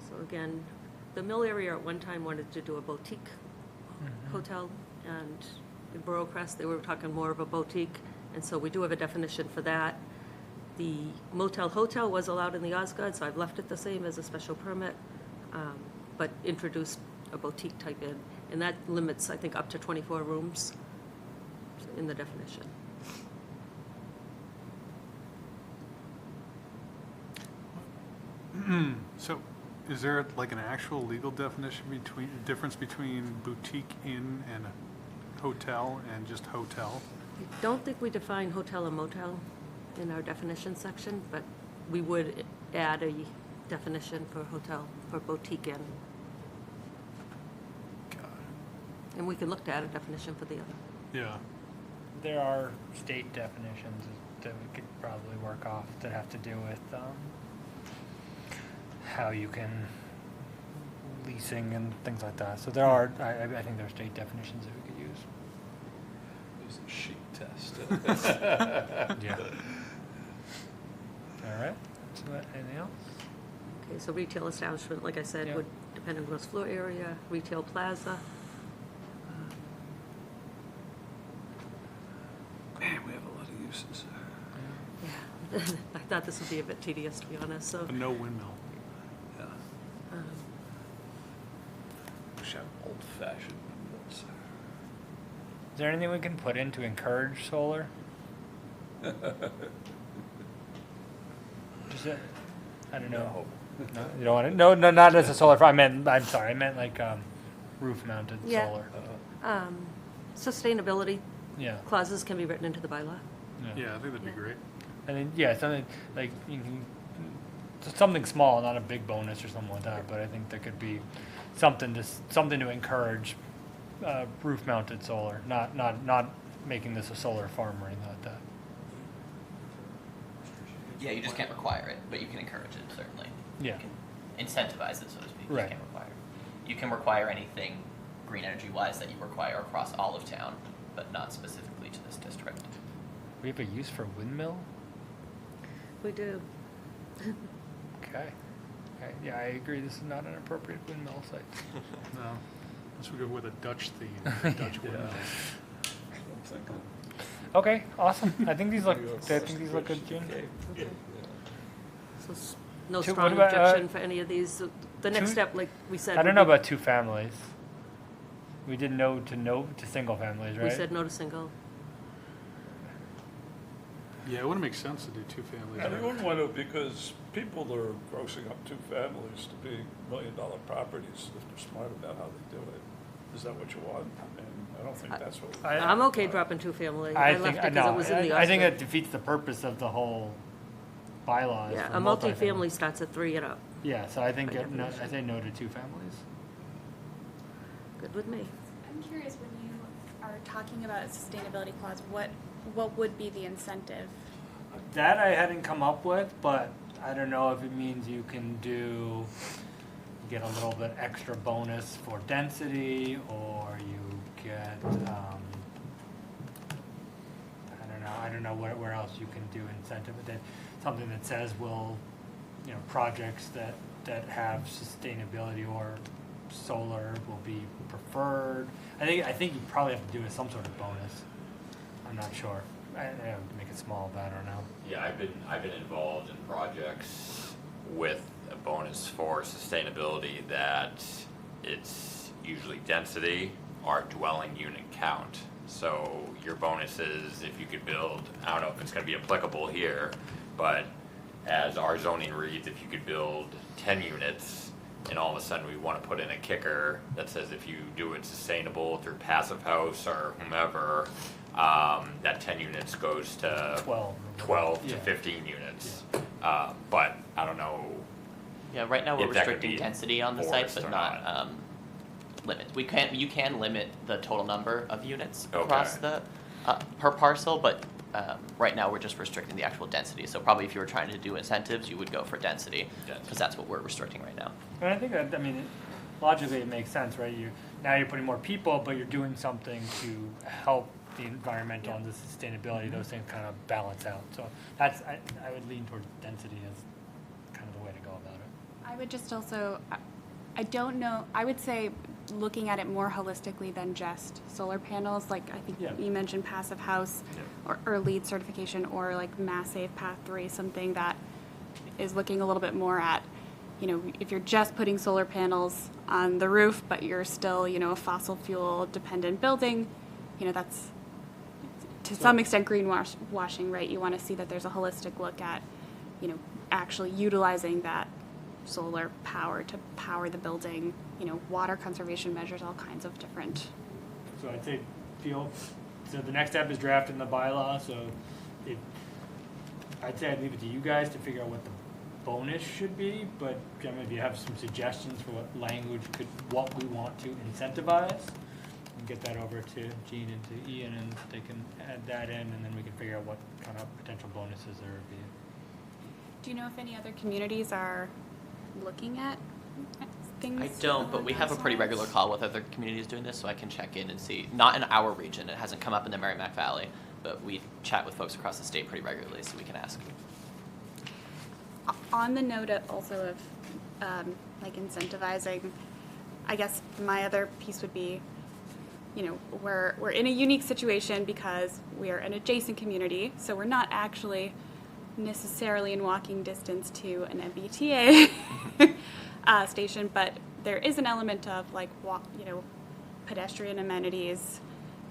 So again, the mill area at one time wanted to do a boutique hotel, and in Crest, they were talking more of a boutique, and so we do have a definition for that. The motel hotel was allowed in the Osgood, so I've left it the same as a special permit, but introduced a boutique type in, and that limits, I think, up to 24 rooms in the definition. So, is there like an actual legal difference between boutique inn and hotel and just hotel? I don't think we define hotel and motel in our definition section, but we would add a definition for hotel, for boutique inn. Got it. And we can look to add a definition for the other. Yeah. There are state definitions that we could probably work off that have to do with how you can leasing and things like that. So there are, I think there are state definitions that we could use. Use a sheet test. Yeah. All right. So anything else? Okay, so retail establishment, like I said, Yeah. would depend on gross floor area, retail plaza. Man, we have a lot of uses. Yeah, I thought this would be a bit tedious, to be honest, so. But no windmill. Yeah. um, Wish I had old-fashioned windows. Is there anything we can put in to encourage solar? Just, I don't know. No, you don't want it? No, not as a solar. I meant like roof-mounted Yeah. solar. Sustainability Yeah. clauses can be written into the bylaw. Yeah, I think that'd be great. And then, yeah, something like, you can, just something small, not a big bonus or something like that, but I think there could be something to encourage roof-mounted solar, not making this a solar farm or anything like that. Yeah, you just can't require it, but you can encourage it, certainly. Yeah. You can incentivize it, so to speak. Right. You can't require it. You can require anything green energy-wise that you require across all of town, but not specifically to this district. We have a use for windmill? We do. Okay. Yeah, I agree, this is not an appropriate windmill site. No, unless we go with a Dutch theme, Dutch windmill. Okay, awesome. I think these look good, Gene. So no Two- strong what about, objection for any of these. The next two- step, like we said. I don't would know be- about two families. We did no to single families, right? We said no to single. Yeah, it wouldn't make sense to do two families. And we wouldn't want to, because people are grossing up 2 families to be $1 million properties if they're smart about how they do it. Is that what you want? I mean, I don't think that's what we I'm okay dropping 2 family. I left think it because no, it was in the I think Osgood. that defeats the purpose of the whole bylaws. Yeah, for a multifamily starts at 3 and up. Yeah, so I think By no, I definition. say no to two families. Good with me. I'm curious, when you are talking about a sustainability clause, what would be the incentive? That I hadn't come up with, but I don't know if it means you can get a little bit extra bonus for density, or you get, I don't know where else you can do incentive, but that, something that says projects that have sustainability or solar will be preferred. I think you probably have to do some sort of bonus. I'm not sure. I have to make it small, but I don't know. Yeah, I've been involved in projects with a bonus for sustainability that it's usually density or dwelling unit count. So your bonus is if you could build, I don't know if it's gonna be applicable here, but as our zoning reads, if you could build 10 units, and all of a sudden we wanna put in a kicker that says if you do it sustainable through Passive House or whomever, that 10 units goes to 12 to Yeah. 15 units. But I don't know. Yeah, right now we're If that could restricting be density on the site, enforced but or not limits. You can limit the total number of units Okay. across the per parcel, but right now we're just restricting the actual density. So probably if you were trying to do incentives, you would go for density, because that's what we're restricting right now. And I think that, logically it makes sense, right? Now you're putting more people, but you're doing something to help the environmental and the sustainability, those things kind of balance out. So that's, I would lean towards density as kind of the way to go about it. I would just also, I don't know, I would say looking at it more holistically than just solar panels, like I think Yeah. you mentioned Passive House or LEED certification, or like Mass Save Path 3, something that is looking a little bit more at, if you're just putting solar panels on the roof, but you're still, a fossil fuel dependent building, that's to some extent greenwashing, right? You want to see that there's a holistic look at, actually utilizing that solar power to power the building, water conservation measures, all kinds of different. So I'd say so the next step is drafting the bylaw, so I'd say I'd leave it to you guys to figure out what the bonus should be, but Gemma, if you have some suggestions for what we want to incentivize, and get that over to Gene and to Ian, and they can add that in, and then we can figure out what kind of potential bonuses there would be. Do you know if any other communities are looking at things? I don't, but we have a pretty regular call with other communities doing this, so I can check in and see. Not in our region, it hasn't come up in the Merrimack Valley, but we chat with folks across the state pretty regularly, so we can ask. On the note also of incentivizing, I guess my other piece would be, we're in a unique situation because we are an adjacent community, so we're not actually necessarily in walking distance to an MBTA station, but there is an element of pedestrian amenities.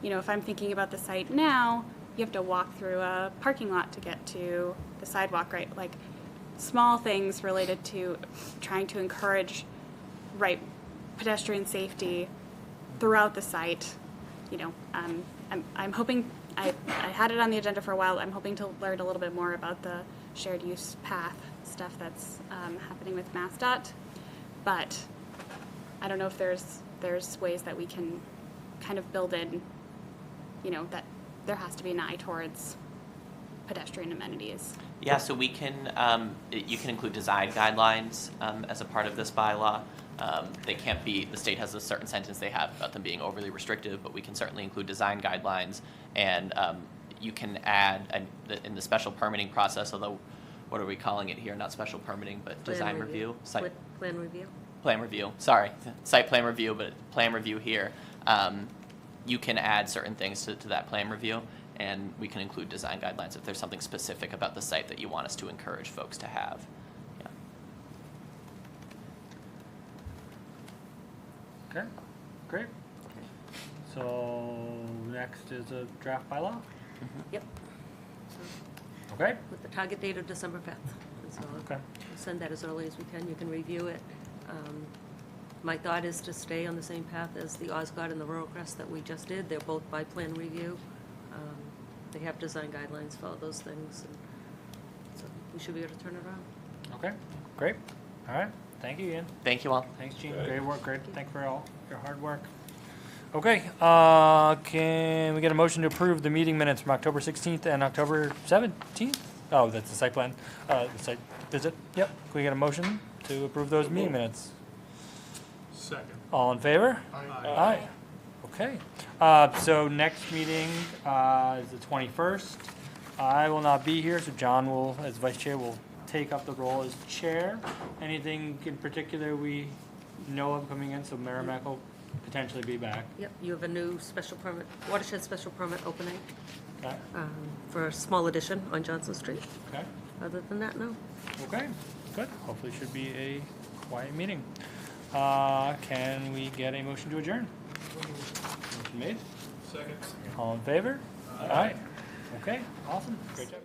If I'm thinking about the site now, you have to walk through a parking lot to get to the sidewalk, right? Like small things related to trying to encourage pedestrian safety throughout the site. I'm hoping I had it on the agenda for a while. I'm hoping to learn a little bit more about the shared use path stuff that's happening with MassDOT. But I don't know if there's ways that we can kind of build in, that there has to be an eye towards pedestrian amenities. Yeah, so we can, you can include design guidelines as a part of this bylaw. They can't be, the state has a certain sentence they have about them being overly restrictive, but we can certainly include design guidelines. And you can add, in the special permitting process, although, what are we calling it here? Not special permitting, but design review? Site Plan review. Plan review, sorry. Site plan review, but plan review here. You can add certain things to that plan review, and we can include design guidelines if there's something specific about the site that you want us to encourage folks to have. Yeah. Okay, great. So next is a draft bylaw? Yep. Okay, With the target date of December 5th. And so okay. we'll send that as early as we can. You can review it. My thought is to stay on the same path as the Osgood and the Rural Crest that we just did. They're both by plan review. They have design guidelines for all those things. And so we should be able to turn it around. Okay, great. All right, thank you, Ian. Thank you all. Thanks, Gene. Great work, great. Thank you for all your hard work. Okay, can we get a motion to approve the meeting minutes from October 16th and October 17th? Oh, that's the site plan, the site visit. Yep, can we get a motion to approve those meeting minutes? Second. All in favor? Aye. Aye. Okay, so next meeting is the 21st. I will not be here, so John will, as vice chair, will take up the role as chair. Anything in particular we know of coming in, so Merrimack will potentially be back. Yep, you have a new special permit, watershed special permit opening Okay, for a small addition on Johnson Street. okay, Other than that, no. okay, good. Hopefully should be a quiet meeting. Can we get a motion to adjourn? Motion made? Second. All in favor? Aye. Okay, awesome. Great job.